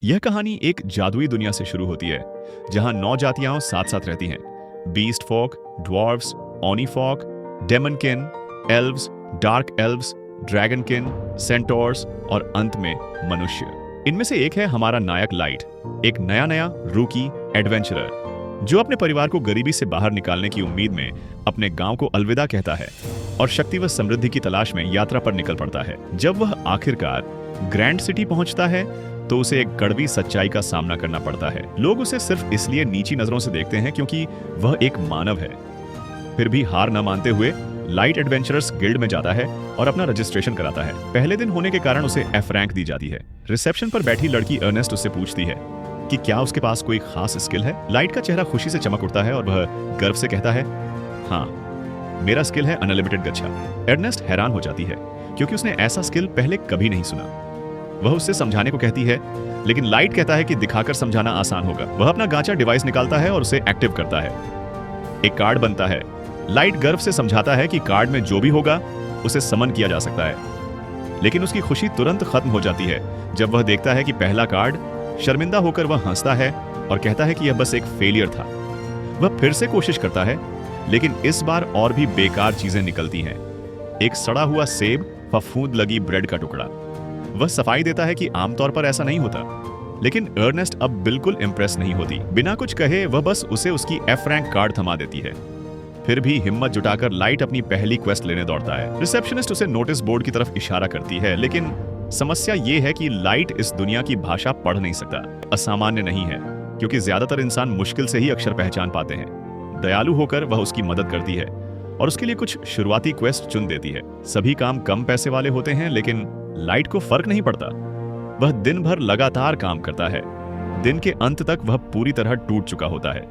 यह कहानी एक जादुई दुनिया से शुरू होती है जहां 9 जातियां साथ साथ रहती हैं। बीस्ट फोक, ड्वार्फ्स, ओनी फोक, डेमनकिन, एल्व्स, डार्क एल्व्स, ड्रैगनकिन, सेंटोर्स और अंत में मनुष्य। इनमें से एक है हमारा नायक लाइट, एक नया रूकी एडवेंचरर जो अपने परिवार को गरीबी से बाहर निकालने की उम्मीद में अपने गांव को अलविदा कहता है और शक्ति व समृद्धि की तलाश में यात्रा पर निकल पड़ता है। जब वह आखिरकार ग्रैंड सिटी पहुंचता है तो उसे एक कड़वी सच्चाई का सामना करना पड़ता है। लोग उसे सिर्फ इसलिए नीची नजरों से देखते हैं क्योंकि वह एक मानव है। फिर भी हार न मानते हुए लाइट एडवेंचरर्स गिल्ड में जाता है और अपना रजिस्ट्रेशन कराता है। पहले दिन होने के कारण उसे एफ रैंक दी जाती है। रिसेप्शन पर बैठी लड़की अर्नेस्ट उससे पूछती है कि क्या उसके पास कोई खास स्किल है। लाइट का चेहरा खुशी से चमक उठता है और वह गर्व से कहता है, हाँ, मेरा स्किल है अनलिमिटेड गच्छा। अर्नेस्ट हैरान हो जाती है क्योंकि उसने ऐसा स्किल पहले कभी नहीं सुना। वह उससे समझाने को कहती है, लेकिन लाइट कहता है कि दिखाकर समझाना आसान होगा। वह अपना गांचा डिवाइस निकालता है और उसे एक्टिव करता है। एक कार्ड बनता है। लाइट गर्व से समझाता है कि कार्ड में जो भी होगा उसे समन किया जा सकता है। लेकिन उसकी खुशी तुरंत खत्म हो जाती है जब वह देखता है कि पहला कार्ड। शर्मिंदा होकर वह हंसता है और कहता है कि यह बस एक फेलियर था। वह फिर से कोशिश करता है, लेकिन इस बार और भी बेकार चीजें निकलती हैं। एक सड़ा हुआ सेब, फफूंद लगी ब्रेड का टुकड़ा। वह सफाई देता है कि आमतौर पर ऐसा नहीं होता, लेकिन अर्नेस्ट अब बिल्कुल इंप्रेस नहीं होती। बिना कुछ कहे वह बस उसे उसकी एफ रैंक कार्ड थमा देती है। फिर भी हिम्मत जुटाकर लाइट अपनी पहली क्वेस्ट लेने दौड़ता है। रिसेप्शनिस्ट उसे नोटिस बोर्ड की तरफ इशारा करती है, लेकिन समस्या ये है कि लाइट इस दुनिया की भाषा पढ़ नहीं सकता। असामान्य नहीं है क्योंकि ज्यादातर इंसान मुश्किल से ही अक्षर पहचान पाते हैं। दयालु होकर वह उसकी मदद करती है और उसके लिए कुछ शुरुआती क्वेस्ट चुन देती है। सभी काम कम पैसे वाले होते हैं, लेकिन लाइट को फर्क नहीं पड़ता। वह दिन भर लगातार काम करता है। दिन के अंत तक वह पूरी तरह टूट चुका होता है।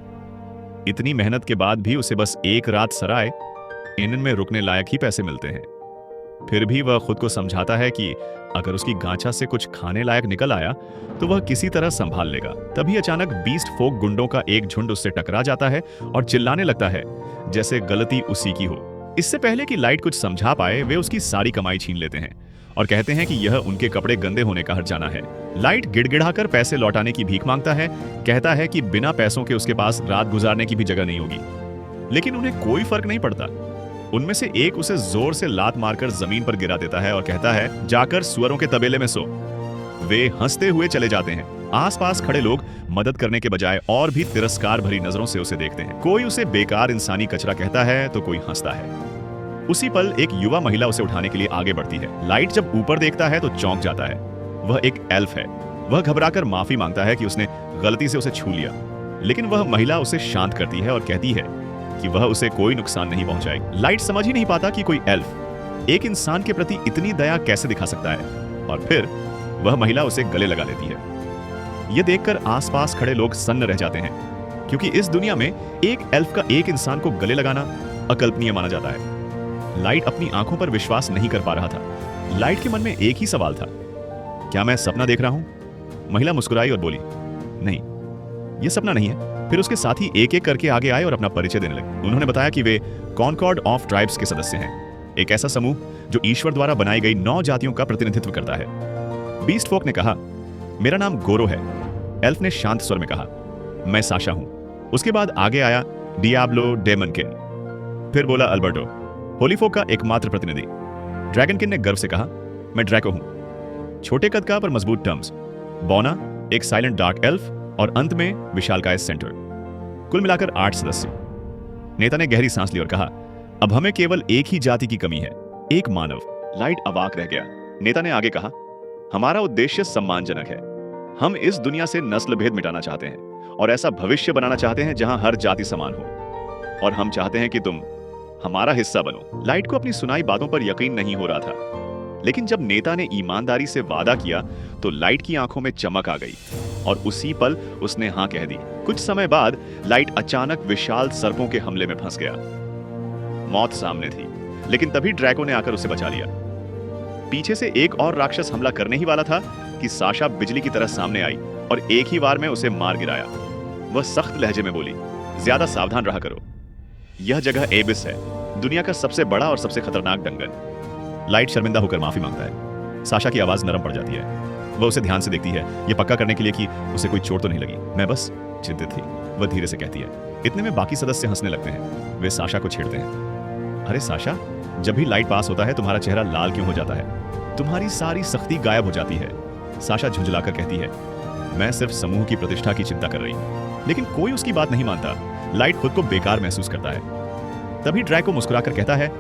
इतनी मेहनत के बाद भी उसे बस एक रात सराय इन में रुकने लायक ही पैसे मिलते हैं। फिर भी वह खुद को समझाता है कि अगर उसकी गांचा से कुछ खाने लायक निकल आया तो वह किसी तरह संभाल लेगा। तभी अचानक बीस्ट फोक गुंडों का एक झुंड उससे टकरा जाता है और चिल्लाने लगता है जैसे गलती उसी की हो। इससे पहले कि लाइट कुछ समझा पाए, वे उसकी सारी कमाई छीन लेते हैं और कहते हैं कि यह उनके कपड़े गंदे होने का हर्जाना है। लाइट गिड़गिड़ाकर पैसे लौटाने की भीख मांगता है। कहता है कि बिना पैसों के उसके पास रात गुजारने की भी जगह नहीं होगी, लेकिन उन्हें कोई फर्क नहीं पड़ता। उनमें से एक उसे जोर से लात मारकर जमीन पर गिरा देता है और कहता है, जाकर सुअरों के तबेले में सो। वे हंसते हुए चले जाते हैं। आसपास खड़े लोग मदद करने के बजाय और भी तिरस्कार भरी नजरों से उसे देखते हैं। कोई उसे बेकार इंसानी कचरा कहता है तो कोई हंसता है। उसी पल एक युवा महिला उसे उठाने के लिए आगे बढ़ती है। लाइट जब ऊपर देखता है तो चौंक जाता है। वह एक एल्फ है। वह घबराकर माफी मांगता है कि उसने गलती से उसे छू लिया, लेकिन वह महिला उसे शांत करती है और कहती है कि वह उसे कोई नुकसान नहीं पहुंचाएगी। लाइट समझ ही नहीं पाता कि कोई एल्फ एक इंसान के प्रति इतनी दया कैसे दिखा सकता है, और फिर वह महिला उसे गले लगा लेती है। यह देखकर आसपास खड़े लोग सन्न रह जाते हैं, क्योंकि इस दुनिया में एक एल्फ का एक इंसान को गले लगाना अकल्पनीय माना जाता है। लाइट अपनी आंखों पर विश्वास नहीं कर पा रहा था। लाइट के मन में एक ही सवाल था, क्या मैं सपना देख रहा हूं? महिला मुस्कुराई और बोली, नहीं, यह सपना नहीं है। फिर उसके साथी एक एक करके आगे आए और अपना परिचय देने लगे। उन्होंने बताया कि वे कॉनकॉर्ड ऑफ ट्राइब्स के सदस्य हैं, एक ऐसा समूह जो ईश्वर द्वारा बनाई गई 9 जातियों का प्रतिनिधित्व करता है। बीस्ट फोक ने कहा, मेरा नाम गोरो है। एल्फ ने शांत स्वर में कहा, मैं साशा हूं। उसके बाद आगे आया डियाब्लो डेमनकिन। फिर बोला अल्बर्टो, होलीफोक का एकमात्र प्रतिनिधि। ड्रैगनकिन ने गर्व से कहा, मैं ड्रैको हूं। छोटे कद का पर मजबूत टर्म्स। बोना, एक साइलेंट डार्क एल्फ, और अंत में विशालकाय सेंटर। कुल मिलाकर 8 सदस्य। नेता ने गहरी सांस ली और कहा, अब हमें केवल एक ही जाति की कमी है, एक मानव। लाइट अवाक रह गया। नेता ने आगे कहा, हमारा उद्देश्य सम्मानजनक है। हम इस दुनिया से नस्ल भेद मिटाना चाहते हैं और ऐसा भविष्य बनाना चाहते हैं जहां हर जाति समान हो, और हम चाहते हैं कि तुम हमारा हिस्सा बनो। लाइट को अपनी सुनाई बातों पर यकीन नहीं हो रहा था, लेकिन जब नेता ने ईमानदारी से वादा किया तो लाइट की आंखों में चमक आ गई और उसी पल उसने हां कह दी। कुछ समय बाद लाइट अचानक विशाल सर्पों के हमले में फंस गया। मौत सामने थी, लेकिन तभी ड्रैको ने आकर उसे बचा लिया। पीछे से एक और राक्षस हमला करने ही वाला था कि साशा बिजली की तरह सामने आई और एक ही वार में उसे मार गिराया। वह सख्त लहजे में बोली, ज्यादा सावधान रहा करो, यह जगह एबिस है, दुनिया का सबसे बड़ा और सबसे खतरनाक जंगल। लाइट शर्मिंदा होकर माफी मांगता है। साशा की आवाज नरम पड़ जाती है। वह उसे ध्यान से देखती है, ये पक्का करने के लिए कि उसे कोई चोट तो नहीं लगी। मैं बस चिंतित थी, वह धीरे से कहती है। इतने में बाकी सदस्य हंसने लगते हैं। वे साशा को छेड़ते हैं। अरे साशा, जब भी लाइट पास होता है तुम्हारा चेहरा लाल क्यों हो जाता है? तुम्हारी सारी सख्ती गायब हो जाती है। साशा झुंझलाकर कहती है, मैं सिर्फ समूह की प्रतिष्ठा की चिंता कर रही हूं। लेकिन कोई उसकी बात नहीं मानता। लाइट खुद को बेकार महसूस करता है। तभी ड्रैको मुस्कुराकर कहता है,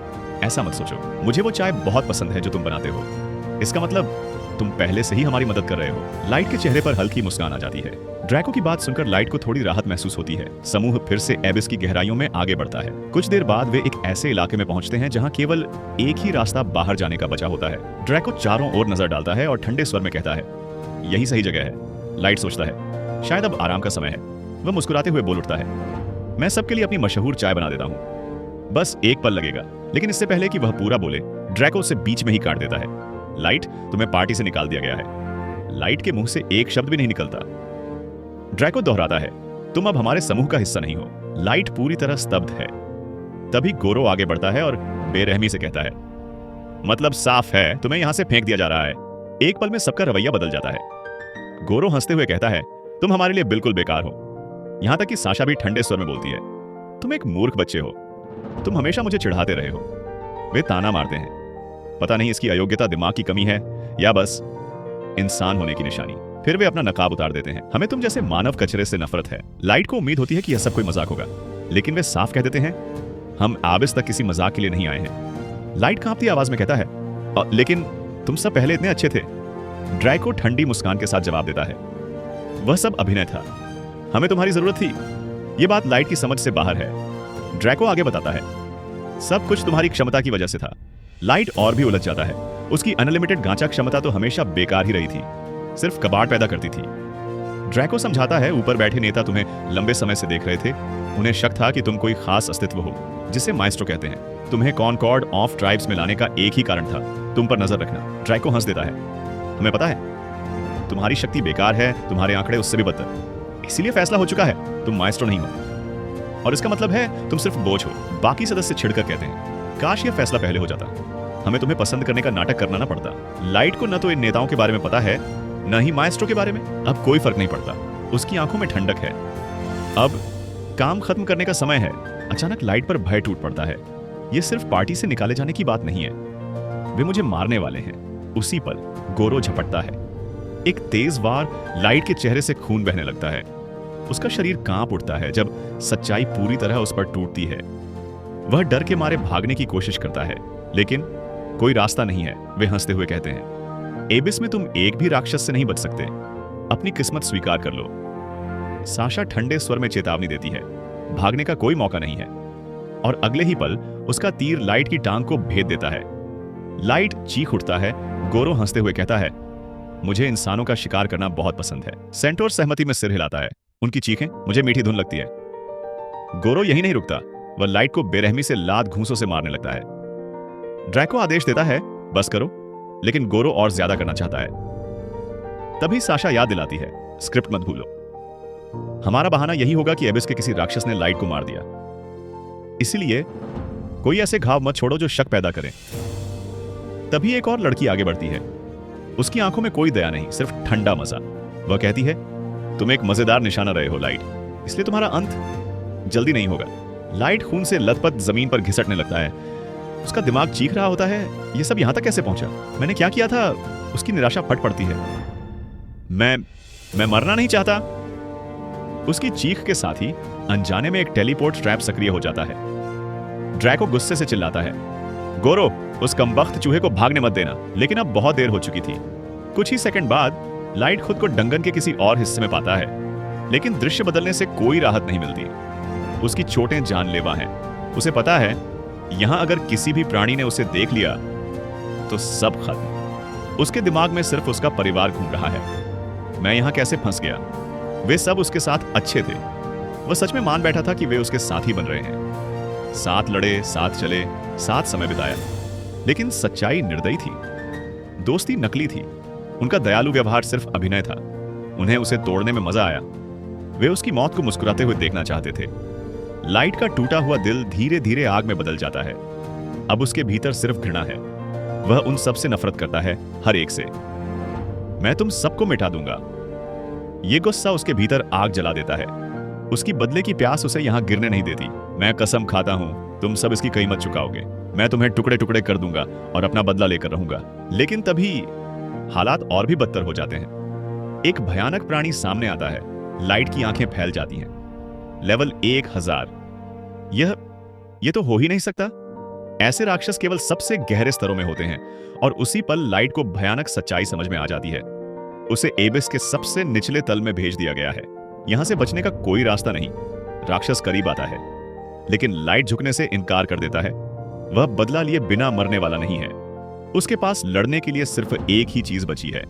ऐसा मत सोचो, मुझे वो चाय बहुत पसंद है जो तुम बनाते हो। इसका मतलब तुम पहले से ही हमारी मदद कर रहे हो। लाइट के चेहरे पर हल्की मुस्कान आ जाती है। ड्रैको की बात सुनकर लाइट को थोड़ी राहत महसूस होती है। समूह फिर से एबिस की गहराइयों में आगे बढ़ता है। कुछ देर बाद वे एक ऐसे इलाके में पहुंचते हैं जहां केवल एक ही रास्ता बाहर जाने का बचा होता है। ड्रैको चारों ओर नजर डालता है और ठंडे स्वर में कहता है, यही सही जगह है। लाइट सोचता है, शायद अब आराम का समय है। वह मुस्कुराते हुए बोल उठता है, मैं सबके लिए अपनी मशहूर चाय बना देता हूँ, बस एक पल लगेगा। लेकिन इससे पहले कि वह पूरा बोले, ड्रैको उसे बीच में ही काट देता है। लाइट, तुम्हें पार्टी से निकाल दिया गया है। लाइट के मुंह से एक शब्द भी नहीं निकलता। ड्रैको दोहराता है, तुम अब हमारे समूह का हिस्सा नहीं हो। लाइट पूरी तरह स्तब्ध है। तभी गोरो आगे बढ़ता है और बेरहमी से कहता है, मतलब साफ है तुम्हें यहां से फेंक दिया जा रहा है। एक पल में सबका रवैया बदल जाता है। गोरो हंसते हुए कहता है, तुम हमारे लिए बिल्कुल बेकार हो। यहां तक कि साशा भी ठंडे स्वर में बोलती है, तुम एक मूर्ख बच्चे हो। तुम हमेशा मुझे चिढ़ाते रहे हो। वे ताना मारते हैं। पता नहीं इसकी अयोग्यता दिमाग की कमी है या बस इंसान होने की निशानी। फिर वे अपना नकाब उतार देते हैं। हमें तुम जैसे मानव कचरे से नफरत है। लाइट को उम्मीद होती है कि यह सब कोई मजाक होगा, लेकिन वे साफ कह देते हैं, हम आबिस तक किसी मजाक के लिए नहीं आए हैं। लाइट कांपती आवाज में कहता है, लेकिन तुम सब पहले इतने अच्छे थे। ड्रैको ठंडी मुस्कान के साथ जवाब देता है, वह सब अभिनय था, हमें तुम्हारी जरूरत थी। यह बात लाइट की समझ से बाहर है। ड्रैको आगे बताता है, सब कुछ तुम्हारी क्षमता की वजह से था। लाइट और भी उलझ जाता है। उसकी अनलिमिटेड गांचा क्षमता तो हमेशा बेकार ही रही थी, सिर्फ कबाड़ पैदा करती थी। ड्रैको समझाता है, ऊपर बैठे नेता तुम्हें लंबे समय से देख रहे थे। उन्हें शक था कि तुम कोई खास अस्तित्व हो, जिसे माइस्ट्रो कहते हैं। तुम्हें कॉनकॉर्ड ऑफ ट्राइब्स में लाने का एक ही कारण था, तुम पर नजर रखना। ड्रैको हंस देता है, हमें पता है तुम्हारी शक्ति बेकार है, तुम्हारे आंकड़े उससे भी बदतर। इसीलिए फैसला हो चुका है, तुम माइस्ट्रो नहीं हो। और इसका मतलब है तुम सिर्फ बोझ हो। बाकी सदस्य छिड़कर कहते हैं, काश यह फैसला पहले हो जाता, हमें तुम्हें पसंद करने का नाटक करना ना पड़ता। लाइट को न तो इन नेताओं के बारे में पता है, न ही माइस्ट्रो के बारे में। अब कोई फर्क नहीं पड़ता, उसकी आंखों में ठंडक है। अब काम खत्म करने का समय है। अचानक लाइट पर भय टूट पड़ता है। यह सिर्फ पार्टी से निकाले जाने की बात नहीं है, वे मुझे मारने वाले हैं। उसी पल गोरो झपटता है। एक तेज वार, लाइट के चेहरे से खून बहने लगता है। उसका शरीर कांप उठता है जब सच्चाई पूरी तरह उस पर टूटती है। वह डर के मारे भागने की कोशिश करता है, लेकिन कोई रास्ता नहीं है। वे हंसते हुए कहते हैं, एबिस में तुम एक भी राक्षस से नहीं बच सकते। अपनी किस्मत स्वीकार कर लो। साशा ठंडे स्वर में चेतावनी देती है, भागने का कोई मौका नहीं है। और अगले ही पल उसका तीर लाइट की टांग को भेद देता है। लाइट चीख उठता है। गोरो हंसते हुए कहता है, मुझे इंसानों का शिकार करना बहुत पसंद है। सेंटोर सहमति में सिर हिलाता है। उनकी चीखें मुझे मीठी धुन लगती है। गोरो यही नहीं रुकता, वह लाइट को बेरहमी से लात घूंसों से मारने लगता है। ड्रैको आदेश देता है, बस करो, लेकिन गोरो और ज्यादा करना चाहता है। तभी साशा याद दिलाती है, स्क्रिप्ट मत भूलो। हमारा बहाना यही होगा कि एबिस के किसी राक्षस ने लाइट को मार दिया, इसलिए कोई ऐसे घाव मत छोड़ो जो शक पैदा करें। तभी एक और लड़की आगे बढ़ती है। उसकी आंखों में कोई दया नहीं, सिर्फ ठंडा मजा। वह कहती है, तुम एक मजेदार निशाना रहे हो लाइट, इसलिए तुम्हारा अंत जल्दी नहीं होगा। लाइट खून से लथपथ जमीन पर घिसटने लगता है। उसका दिमाग चीख रहा होता है, यह सब यहां तक कैसे पहुंचा? मैंने क्या किया था? उसकी निराशा फट पड़ती है। मैं मरना नहीं चाहता। उसकी चीख के साथ ही अनजाने में एक टेलीपोर्ट ट्रैप सक्रिय हो जाता है। ड्रैको गुस्से से चिल्लाता है, गोरो, उस कमबख्त चूहे को भागने मत देना। लेकिन अब बहुत देर हो चुकी थी। कुछ ही सेकंड बाद लाइट खुद को डंगन के किसी और हिस्से में पाता है, लेकिन दृश्य बदलने से कोई राहत नहीं मिलती। उसकी चोटें जानलेवा हैं। उसे पता है, यहां अगर किसी भी प्राणी ने उसे देख लिया तो सब खत्म। उसके दिमाग में सिर्फ उसका परिवार घूम रहा है। मैं यहां कैसे फंस गया? वे सब उसके साथ अच्छे थे। वह सच में मान बैठा था कि वे उसके साथी बन रहे हैं। साथ लड़े, साथ चले, साथ समय बिताया। लेकिन सच्चाई निर्दयी थी। दोस्ती नकली थी। उनका दयालु व्यवहार सिर्फ अभिनय था। उन्हें उसे तोड़ने में मजा आया। वे उसकी मौत को मुस्कुराते हुए देखना चाहते थे। लाइट का टूटा हुआ दिल धीरे धीरे आग में बदल जाता है। अब उसके भीतर सिर्फ घृणा है। वह उन सब से नफरत करता है, हर एक से। मैं तुम सबको मिटा दूंगा। ये गुस्सा उसके भीतर आग जला देता है। उसकी बदले की प्यास उसे यहां गिरने नहीं देती। मैं कसम खाता हूं, तुम सब इसकी कीमत चुकाओगे। मैं तुम्हें टुकड़े टुकड़े कर दूंगा और अपना बदला लेकर रहूंगा। लेकिन तभी हालात और भी बदतर हो जाते हैं। एक भयानक प्राणी सामने आता है। लाइट की आंखें फैल जाती हैं। लेवल 1000। यह तो हो ही नहीं सकता। ऐसे राक्षस केवल सबसे गहरे स्तरों में होते हैं। और उसी पल लाइट को भयानक सच्चाई समझ में आ जाती है। उसे एबिस के सबसे निचले तल में भेज दिया गया है। यहां से बचने का कोई रास्ता नहीं। राक्षस करीब आता है, लेकिन लाइट झुकने से इनकार कर देता है। वह बदला लिए बिना मरने वाला नहीं है। उसके पास लड़ने के लिए सिर्फ एक ही चीज बची है।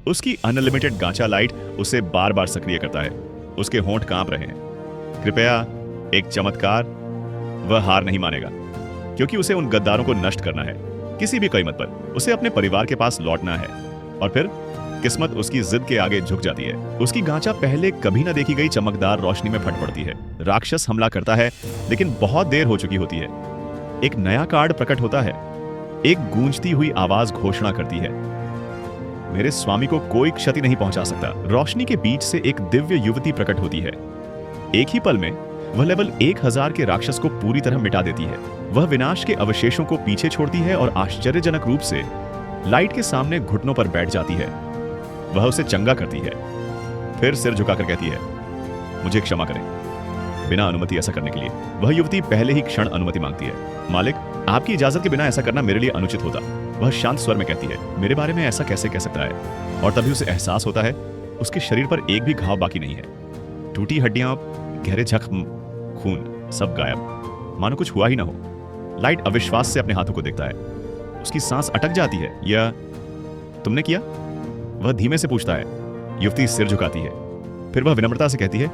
उसकी अनलिमिटेड गांचा लाइट उसे बार बार सक्रिय करता है। उसके होंठ कांप रहे हैं। कृपया एक चमत्कार। वह हार नहीं मानेगा, क्योंकि उसे उन गद्दारों को नष्ट करना है। किसी भी कीमत पर उसे अपने परिवार के पास लौटना है। और फिर किस्मत उसकी जिद के आगे झुक जाती है। उसकी गांचा पहले कभी न देखी गई चमकदार रोशनी में फट पड़ती है। राक्षस हमला करता है, लेकिन बहुत देर हो चुकी होती है। एक नया कार्ड प्रकट होता है। एक गूंजती हुई आवाज घोषणा करती है, मेरे स्वामी को कोई क्षति नहीं पहुंचा सकता। रोशनी के बीच से एक दिव्य युवती प्रकट होती है। एक ही पल में वह लेवल 1000 के राक्षस को पूरी तरह मिटा देती है। वह विनाश के अवशेषों को पीछे छोड़ती है और आश्चर्यजनक रूप से लाइट के सामने घुटनों पर बैठ जाती है। वह उसे चंगा करती है, फिर सिर झुकाकर कहती है, मुझे क्षमा करें बिना अनुमति ऐसा करने के लिए। वह युवती पहले ही क्षण अनुमति मांगती है। मालिक, आपकी इजाजत के बिना ऐसा करना मेरे लिए अनुचित होता। वह शांत स्वर में कहती है, मेरे बारे में ऐसा कैसे कह सकता है। और तभी उसे एहसास होता है उसके शरीर पर एक भी घाव बाकी नहीं है। टूटी हड्डियां, गहरे जख्म, खून, सब गायब, मानो कुछ हुआ ही ना हो। लाइट अविश्वास से अपने हाथों को देखता है। उसकी सांस अटक जाती है। या तुमने किया? वह धीमे से पूछता है। युवती सिर झुकाती है। फिर वह विनम्रता से कहती है,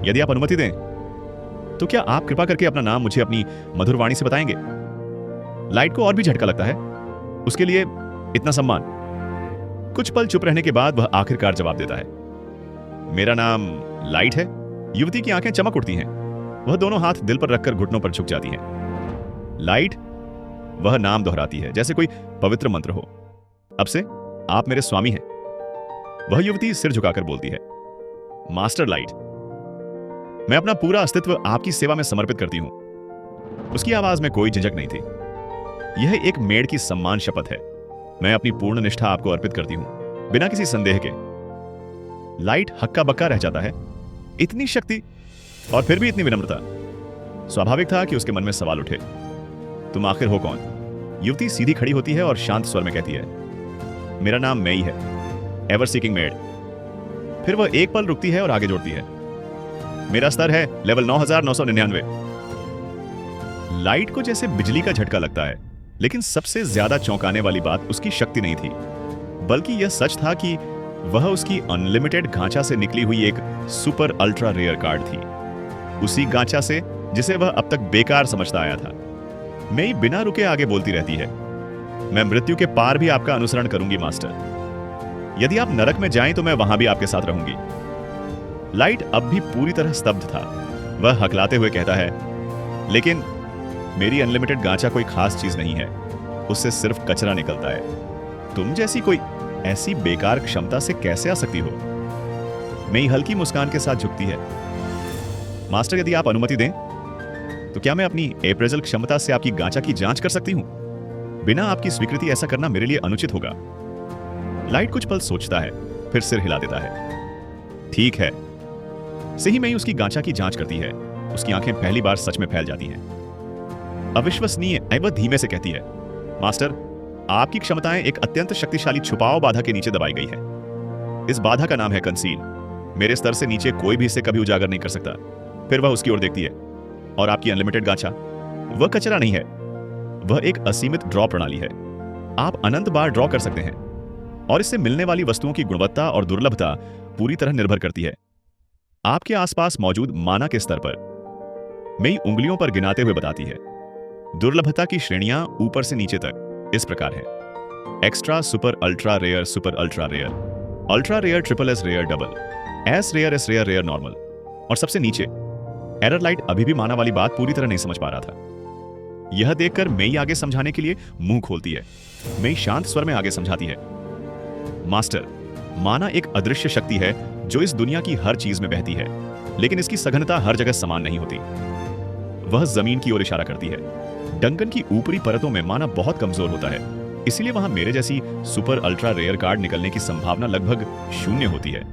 यदि आप अनुमति दें तो क्या आप कृपा करके अपना नाम मुझे अपनी मधुर वाणी से बताएंगे। लाइट को और भी झटका लगता है। उसके लिए इतना सम्मान। कुछ पल चुप रहने के बाद वह आखिरकार जवाब देता है, मेरा नाम लाइट है। युवती की आंखें चमक उठती हैं। वह दोनों हाथ दिल पर रखकर घुटनों पर झुक जाती हैं। लाइट, वह नाम दोहराती है जैसे कोई पवित्र मंत्र हो। अब से आप मेरे स्वामी हैं। वह युवती सिर झुकाकर बोलती है, मास्टर लाइट, मैं अपना पूरा अस्तित्व आपकी सेवा में समर्पित करती हूं। उसकी आवाज में कोई झिझक नहीं थी। यह एक मेड की सम्मान शपथ है। मैं अपनी पूर्ण निष्ठा आपको अर्पित करती हूं, बिना किसी संदेह के। लाइट हक्का बक्का रह जाता है। इतनी शक्ति और फिर भी इतनी विनम्रता। स्वाभाविक था कि उसके मन में सवाल उठे, तुम आखिर हो कौन? युवती सीधी खड़ी होती है और शांत स्वर में कहती है, मेरा नाम मेई है, एवर सीकिंग मेड। फिर वह एक पल रुकती है और आगे जोड़ती है, मेरा स्तर है लेवल 9999। लाइट को जैसे बिजली का झटका लगता है, लेकिन सबसे ज्यादा चौंकाने वाली बात उसकी शक्ति नहीं थी, बल्कि यह सच था कि वह उसकी अनलिमिटेड गांचा से निकली हुई एक सुपर अल्ट्रा रेयर कार्ड थी। उसी गांचा से जिसे वह अब तक बेकार समझता आया था। मेई बिना रुके आगे बोलती रहती है, मैं मृत्यु के पार भी आपका अनुसरण करूंगी मास्टर। यदि आप नरक में जाएं तो मैं वहां भी आपके साथ रहूंगी। लाइट अब भी पूरी तरह स्तब्ध था। वह हकलाते हुए कहता है, लेकिन मेरी अनलिमिटेड गांचा कोई खास चीज नहीं है, उससे सिर्फ कचरा निकलता है। तुम जैसी कोई ऐसी बेकार क्षमता से कैसे आ सकती हो? मेई हल्की मुस्कान के साथ झुकती है। मास्टर, यदि आप अनुमति दें तो क्या मैं अपनी अप्रेजल क्षमता से आपकी गांचा की जांच कर सकती हूं? बिना आपकी स्वीकृति ऐसा करना मेरे लिए अनुचित होगा। लाइट कुछ पल सोचता है, फिर सिर हिला देता है। ठीक है। सही में ही उसकी गांचा की जांच करती है। उसकी आंखें पहली बार सच में फैल जाती हैं। अविश्वसनीय, वह धीमे से कहती है, मास्टर, आपकी क्षमताएं एक अत्यंत शक्तिशाली छुपाव बाधा के नीचे दबाई गई है। इस बाधा का नाम है कंसील। मेरे स्तर से नीचे कोई भी इसे कभी उजागर नहीं कर सकता। फिर वह उसकी ओर देखती है, और आपकी अनलिमिटेड गांचा, वह कचरा नहीं है, वह एक असीमित ड्रॉ प्रणाली है। आप अनंत बार ड्रॉ कर सकते हैं, और इससे मिलने वाली वस्तुओं की गुणवत्ता और दुर्लभता पूरी तरह निर्भर करती है आपके आसपास मौजूद माना के स्तर पर। मेई उंगलियों पर गिनाते हुए बताती है, दुर्लभता की श्रेणियां ऊपर से नीचे तक इस प्रकार है, extra, super, ultra rare, super ultra rare, ultra rare, triple S rare, double S rare, S rare, rare normal, और सबसे नीचे एरर। लाइट अभी भी माना वाली बात पूरी तरह नहीं समझ पा रहा था। यह देखकर मेई आगे समझाने के लिए मुंह खोलती है। मेई शांत स्वर में आगे समझाती है, मास्टर, माना एक अदृश्य शक्ति है जो इस दुनिया की हर चीज में बहती है, लेकिन इसकी सघनता हर जगह समान नहीं होती। वह जमीन की ओर इशारा करती है। डंकन की ऊपरी परतों में माना बहुत कमजोर होता है, इसीलिए वहां मेरे जैसी सुपर अल्ट्रा रेयर कार्ड निकलने की संभावना लगभग शून्य होती है।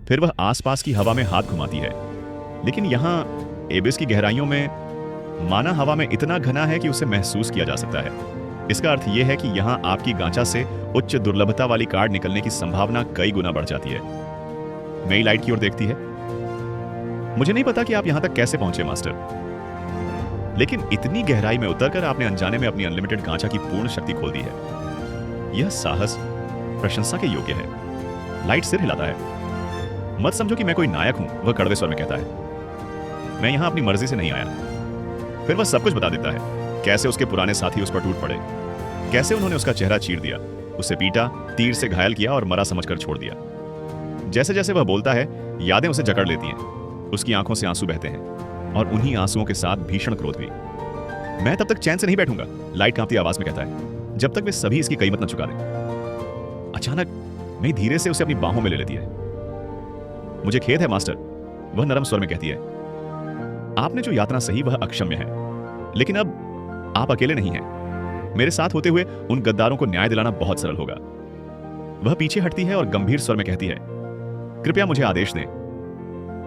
फिर वह आसपास की हवा में हाथ घुमाती है, लेकिन यहाँ एबिस की गहराइयों में माना हवा में इतना घना है कि उसे महसूस किया जा सकता है। इसका अर्थ यह है कि यहाँ आपकी गांचा से उच्च दुर्लभता वाली कार्ड निकलने की संभावना कई गुना बढ़ जाती है। नई लाइट की ओर देखती है। मुझे नहीं पता कि आप यहां तक कैसे पहुंचे मास्टर, लेकिन इतनी गहराई में उतरकर आपने अनजाने में अपनी अनलिमिटेड गांचा की पूर्ण शक्ति खोल दी है। यह साहस प्रशंसा के योग्य है। लाइट सिर हिलाता है। मत समझो कि मैं कोई नायक हूं, वह कड़वे स्वर में कहता है। मैं यहां अपनी मर्जी से नहीं आया। फिर वह सब कुछ बता देता है, कैसे उसके पुराने साथी उस पर टूट पड़े, कैसे उन्होंने उसका चेहरा चीर दिया, उसे पीटा, तीर से घायल किया और मरा समझकर छोड़ दिया। जैसे जैसे वह बोलता है, यादें उसे जकड़ लेती हैं। उसकी आंखों से आंसू बहते हैं और उन्हीं आंसुओं के साथ भीषण क्रोध भी। मैं तब तक चैन से नहीं बैठूंगा, लाइट कांपती आवाज में कहता है, जब तक वे सभी इसकी कीमत न चुका दें। अचानक मैं धीरे से उसे अपनी बाहों में ले लेती है। मुझे खेद है मास्टर, वह नरम स्वर में कहती है। आपने जो यातना सही वह अक्षम्य है, लेकिन अब आप अकेले नहीं हैं। मेरे साथ होते हुए उन गद्दारों को न्याय दिलाना बहुत सरल होगा। वह पीछे हटती है और गंभीर स्वर में कहती है, कृपया मुझे आदेश दें।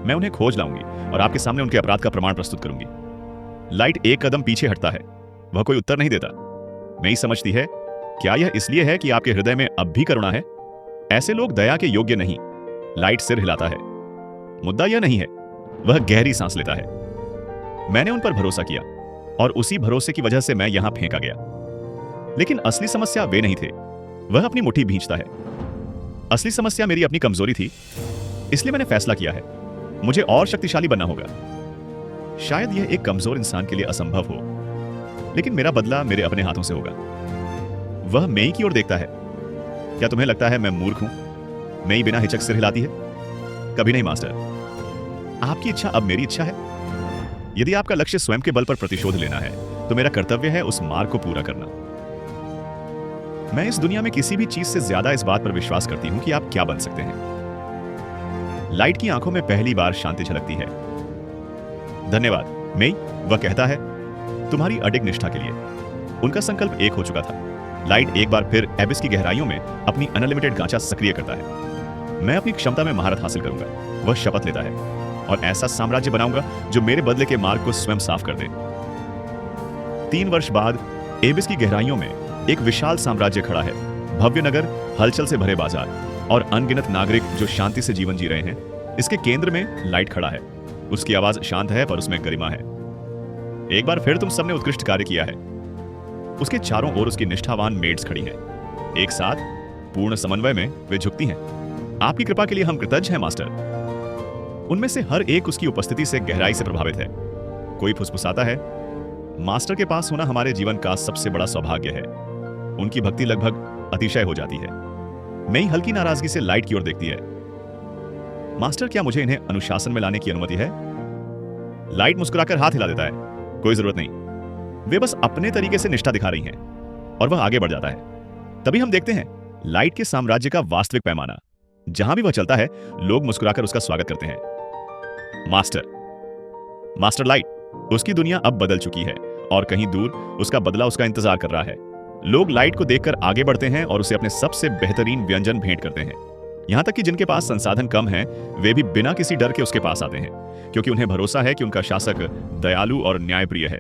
मैं उन्हें खोज लाऊंगी और आपके सामने उनके अपराध का प्रमाण प्रस्तुत करूंगी। लाइट एक कदम पीछे हटता है। वह कोई उत्तर नहीं देता। नहीं समझती है, क्या यह इसलिए है कि आपके हृदय में अब भी करुणा है? ऐसे लोग दया के योग्य नहीं। लाइट सिर हिलाता है। मुद्दा यह नहीं है। वह गहरी सांस लेता है। मैंने उन पर भरोसा किया और उसी भरोसे की वजह से मैं यहां फेंका गया। लेकिन असली समस्या वे नहीं थे। वह अपनी मुट्ठी भींचता है। असली समस्या मेरी अपनी कमजोरी थी, इसलिए मैंने फैसला किया है, मुझे और शक्तिशाली बनना होगा। शायद यह एक कमजोर इंसान के लिए असंभव हो, लेकिन मेरा बदला मेरे अपने हाथों से होगा। वह मेई की ओर देखता है। क्या तुम्हें लगता है मैं मूर्ख हूं? मेई बिना हिचक सिर हिलाती है। कभी नहीं मास्टर। आपकी इच्छा अब मेरी इच्छा है। यदि आपका लक्ष्य स्वयं के बल पर प्रतिशोध लेना है, तो मेरा कर्तव्य है उस मार्ग को पूरा करना। मैं इस दुनिया में किसी भी चीज से ज्यादा इस बात पर विश्वास करती हूं कि आप क्या बन सकते हैं। लाइट की आंखों में पहली बार शांति झलकती है। धन्यवाद मेई, वह कहता है, तुम्हारी अडिग निष्ठा के लिए। उनका संकल्प एक हो चुका था। लाइट एक बार फिर एबिस की गहराइयों में अपनी अनलिमिटेड गांचा सक्रिय करता है। मैं अपनी क्षमता में महारत हासिल करूंगा, वह शपथ लेता है, और ऐसा साम्राज्य बनाऊंगा जो मेरे बदले के मार्ग को स्वयं साफ कर दे। 3 वर्ष बाद एबिस की गहराइयों में एक विशाल साम्राज्य खड़ा है। भव्य नगर, हलचल से भरे बाजार और अनगिनत नागरिक जो शांति से जीवन जी रहे हैं। इसके केंद्र में लाइट खड़ा है। उसकी आवाज शांत है पर उसमें गरिमा है। एक बार फिर तुम सबने उत्कृष्ट कार्य किया है। उसके चारों ओर उसकी निष्ठावान मेड्स खड़ी हैं। एक साथ पूर्ण समन्वय में वे झुकती हैं। आपकी कृपा के लिए हम कृतज्ञ हैं मास्टर। उनमें से हर एक उसकी उपस्थिति से गहराई से प्रभावित है। कोई फुसफुसाता है, मास्टर के पास होना हमारे जीवन का सबसे बड़ा सौभाग्य है। उनकी भक्ति लगभग अतिशय हो जाती है। मेई हल्की नाराजगी से लाइट की ओर देखती है। मास्टर, क्या मुझे इन्हें अनुशासन में लाने की अनुमति है? लाइट मुस्कुराकर हाथ हिला देता है। कोई जरूरत नहीं, वे बस अपने तरीके से निष्ठा दिखा रही हैं। और वह आगे बढ़ जाता है। तभी हम देखते हैं लाइट के साम्राज्य का वास्तविक पैमाना। जहां भी वह चलता है, लोग मुस्कुराकर उसका स्वागत करते हैं। मास्टर लाइट, उसकी दुनिया अब बदल चुकी है और कहीं दूर उसका बदला उसका इंतजार कर रहा है। लोग लाइट को देखकर आगे बढ़ते हैं और उसे अपने सबसे बेहतरीन व्यंजन भेंट करते हैं। यहां तक कि जिनके पास संसाधन कम हैं, वे भी बिना किसी डर के उसके पास आते हैं, क्योंकि उन्हें भरोसा है कि उनका शासक दयालु और न्यायप्रिय है।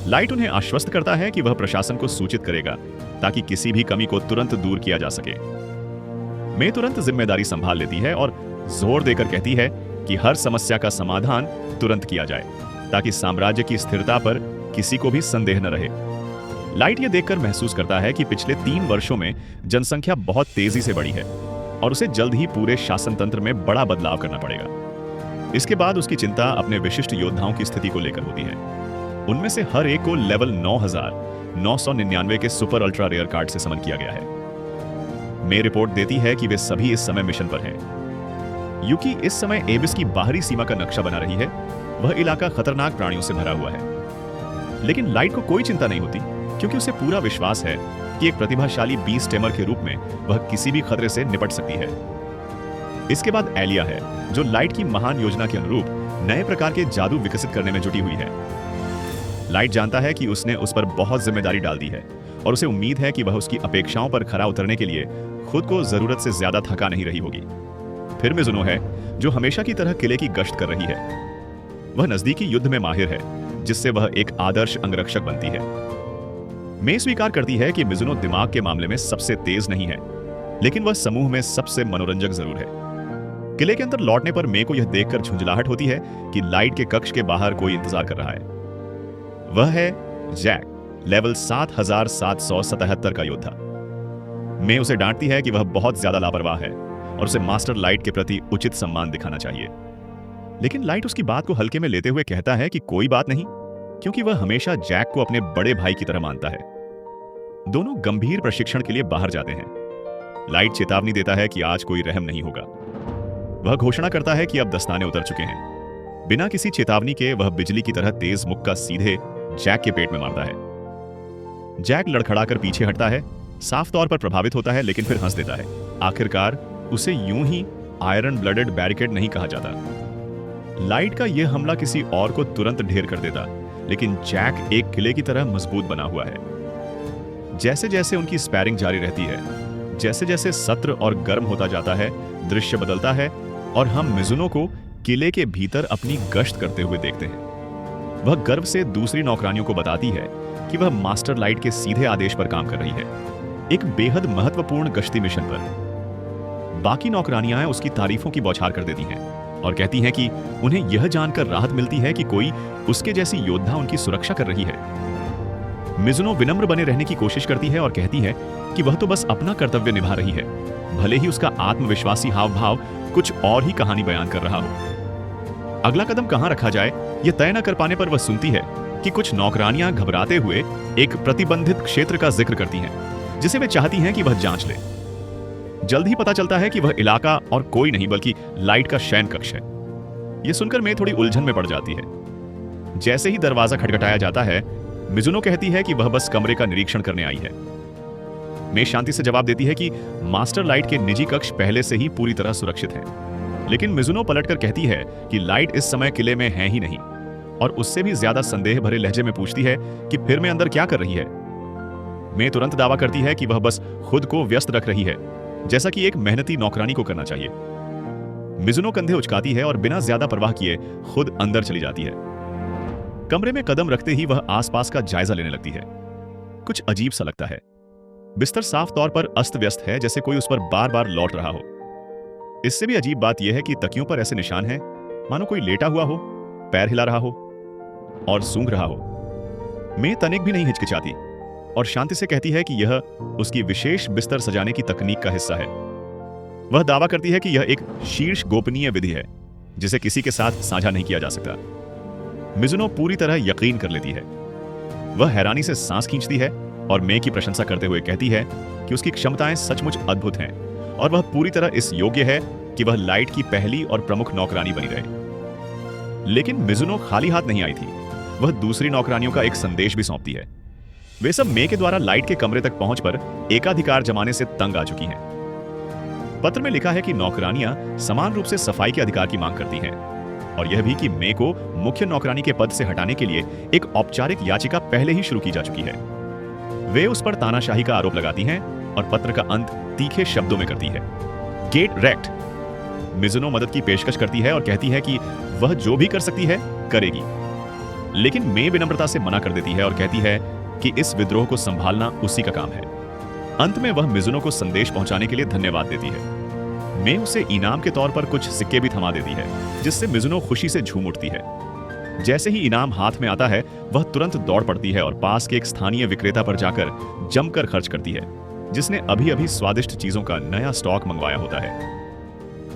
लाइट उन्हें आश्वस्त करता है कि वह प्रशासन को सूचित करेगा ताकि किसी भी कमी को तुरंत दूर किया जा सके। मैं तुरंत जिम्मेदारी संभाल लेती है और जोर देकर कहती है कि हर समस्या का समाधान तुरंत किया जाए ताकि साम्राज्य की स्थिरता पर किसी को भी संदेह न रहे। लाइट यह देखकर महसूस करता है कि पिछले 3 वर्षों में जनसंख्या बहुत तेजी से बढ़ी है और उसे जल्द ही पूरे शासन तंत्र में बड़ा बदलाव करना पड़ेगा। इसके बाद उसकी चिंता अपने विशिष्ट योद्धाओं की स्थिति को लेकर होती है। उनमें से हर एक को लेवल 9999 के सुपर अल्ट्रा रेयर कार्ड से समन किया गया है। मैं रिपोर्ट देती है कि वे सभी इस समय मिशन पर हैं। यूकी इस समय एबिस की बाहरी सीमा का नक्शा बना रही है। वह इलाका खतरनाक प्राणियों से भरा हुआ है, लेकिन लाइट को कोई चिंता नहीं होती, क्योंकि उसे पूरा विश्वास है कि एक प्रतिभाशाली बीस्ट टेमर के रूप में वह किसी भी खतरे से निपट सकती है। इसके बाद एलिया है, जो लाइट की महान योजना के अनुरूप नए प्रकार के जादू विकसित करने में जुटी हुई है। लाइट जानता है कि उसने उस पर बहुत जिम्मेदारी डाल दी है और उसे उम्मीद है कि वह उसकी अपेक्षाओं पर खरा उतरने के लिए खुद को जरूरत से ज्यादा थका नहीं रही होगी। फिर मिजुनो है, जो हमेशा की तरह किले की गश्त कर रही है। वह नजदीकी युद्ध में माहिर है, जिससे वह एक आदर्श अंगरक्षक बनती है। मे स्वीकार करती है कि मिजुनो दिमाग के मामले में सबसे तेज नहीं है, लेकिन वह समूह में सबसे मनोरंजक जरूर है। किले के अंदर लौटने पर मे को यह देखकर झुंझलाहट होती है कि लाइट के कक्ष के बाहर कोई इंतजार कर रहा है। वह है जैक, लेवल 7777 का योद्धा। मे उसे डांटती है कि वह बहुत ज्यादा लापरवाह है और उसे मास्टर लाइट के प्रति उचित सम्मान दिखाना चाहिए। लेकिन लाइट उसकी बात को हल्के में लेते हुए कहता है कि कोई बात नहीं, क्योंकि वह हमेशा जैक को अपने बड़े भाई की तरह मानता है। दोनों गंभीर प्रशिक्षण के लिए बाहर जाते हैं। लाइट चेतावनी देता है कि आज कोई रहम नहीं होगा। वह घोषणा करता है कि अब दस्ताने उतर चुके हैं। बिना किसी चेतावनी के वह बिजली की तरह तेज मुक्का सीधे जैक के पेट में मारता है। जैक लड़खड़ाकर पीछे हटता है, साफ तौर पर प्रभावित होता है, लेकिन फिर हंस देता है। आखिरकार उसे यूं ही आयरन ब्लडेड बैरिकेड नहीं कहा जाता। लाइट का यह हमला किसी और को तुरंत ढेर कर देता, लेकिन जैक एक किले की तरह मजबूत बना हुआ है। जैसे जैसे उनकी स्पैरिंग जारी रहती है, जैसे जैसे सत्र और गर्म होता जाता है, दृश्य बदलता है और हम मिजुनो को किले के भीतर अपनी गश्त करते हुए देखते हैं। वह गर्व से दूसरी नौकरानियों को बताती है कि वह मास्टर लाइट के सीधे आदेश पर काम कर रही है, एक बेहद महत्वपूर्ण गश्ती मिशन पर। बाकी नौकरानियां उसकी तारीफों की बौछार कर देती हैं और कहती हैं कि उन्हें यह जानकर राहत मिलती है कि कोई उसके जैसी योद्धा उनकी सुरक्षा कर रही है। मिजुनो विनम्र बने रहने की कोशिश करती है और कहती है कि वह तो बस अपना कर्तव्य निभा रही है, भले ही उसका आत्मविश्वासी हाव भाव कुछ और ही कहानी बयान कर रहा हो। अगला कदम कहां रखा जाए यह तय न कर पाने पर वह सुनती है कि कुछ नौकरानियां घबराते हुए एक प्रतिबंधित क्षेत्र का जिक्र करती हैं, जिसे वे चाहती हैं कि वह जांच ले। जल्द ही पता चलता है कि वह इलाका और कोई नहीं बल्कि लाइट का शयन कक्ष है। यह सुनकर मैं थोड़ी उलझन में पड़ जाती है। जैसे ही दरवाजा खटखटाया जाता है, मिजुनो कहती है कि वह बस कमरे का निरीक्षण करने आई है। मैं शांति से जवाब देती है कि मास्टर लाइट के निजी कक्ष पहले से ही पूरी तरह सुरक्षित हैं। लेकिन मिजुनो पलटकर कहती है कि लाइट इस समय किले में है ही नहीं, और उससे भी ज्यादा संदेह भरे लहजे में पूछती है कि फिर मैं अंदर क्या कर रही है। मैं तुरंत दावा करती है कि वह बस खुद को व्यस्त रख रही है, जैसा कि एक मेहनती नौकरानी को करना चाहिए। मिजुनो कंधे उचकाती है और बिना ज्यादा परवाह किए खुद अंदर चली जाती है। कमरे में कदम रखते ही वह आसपास का जायजा लेने लगती है। कुछ अजीब सा लगता है। बिस्तर साफ तौर पर अस्त व्यस्त है, जैसे कोई उस पर बार बार लौट रहा हो। इससे भी अजीब बात यह है कि तकियों पर ऐसे निशान हैं मानो कोई लेटा हुआ हो, पैर हिला रहा हो और सूंघ रहा हो। मैं तनिक भी नहीं हिचकिचाती और शांति से कहती है कि यह उसकी विशेष बिस्तर सजाने की तकनीक का हिस्सा है। वह दावा करती है कि यह एक शीर्ष गोपनीय विधि है, जिसे किसी के साथ साझा नहीं किया जा सकता। मिजुनो पूरी तरह यकीन कर लेती है। वह हैरानी से सांस खींचती है और मे की प्रशंसा करते हुए कहती है कि उसकी क्षमताएं सचमुच अद्भुत हैं और वह पूरी तरह इस योग्य है कि वह लाइट की पहली और प्रमुख नौकरानी बनी रहे। लेकिन मिजुनो खाली हाथ नहीं आई थी। वह दूसरी नौकरानियों का एक संदेश भी सौंपती है। वे सब मे के द्वारा लाइट के कमरे तक पहुंच पर एकाधिकार जमाने से तंग आ चुकी हैं। पत्र में लिखा है कि नौकरानियां समान रूप से सफाई के अधिकार की मांग करती हैं और यह भी कि मे को मुख्य नौकरानी के पद से हटाने के लिए एक औपचारिक याचिका पहले ही शुरू की जा चुकी है। वे उस पर तानाशाही का आरोप लगाती हैं और पत्र का अंत तीखे शब्दों में करती है, गेट रेक्ट। मिजुनो मदद की पेशकश करती है और कहती है कि वह जो भी कर सकती है करेगी, लेकिन मे विनम्रता से मना कर देती है और कहती है कि इस विद्रोह को संभालना उसी का काम है। अंत में वह मिजुनो को संदेश पहुंचाने के लिए धन्यवाद देती है। मे उसे इनाम के तौर पर कुछ सिक्के भी थमा देती है, जिससे मिजुनो खुशी से झूम उठती है। जैसे ही इनाम हाथ में आता है, वह तुरंत दौड़ पड़ती है और पास के एक स्थानीय विक्रेता पर जाकर जमकर खर्च करती है, जिसने अभी अभी स्वादिष्ट चीजों का नया स्टॉक मंगवाया होता है।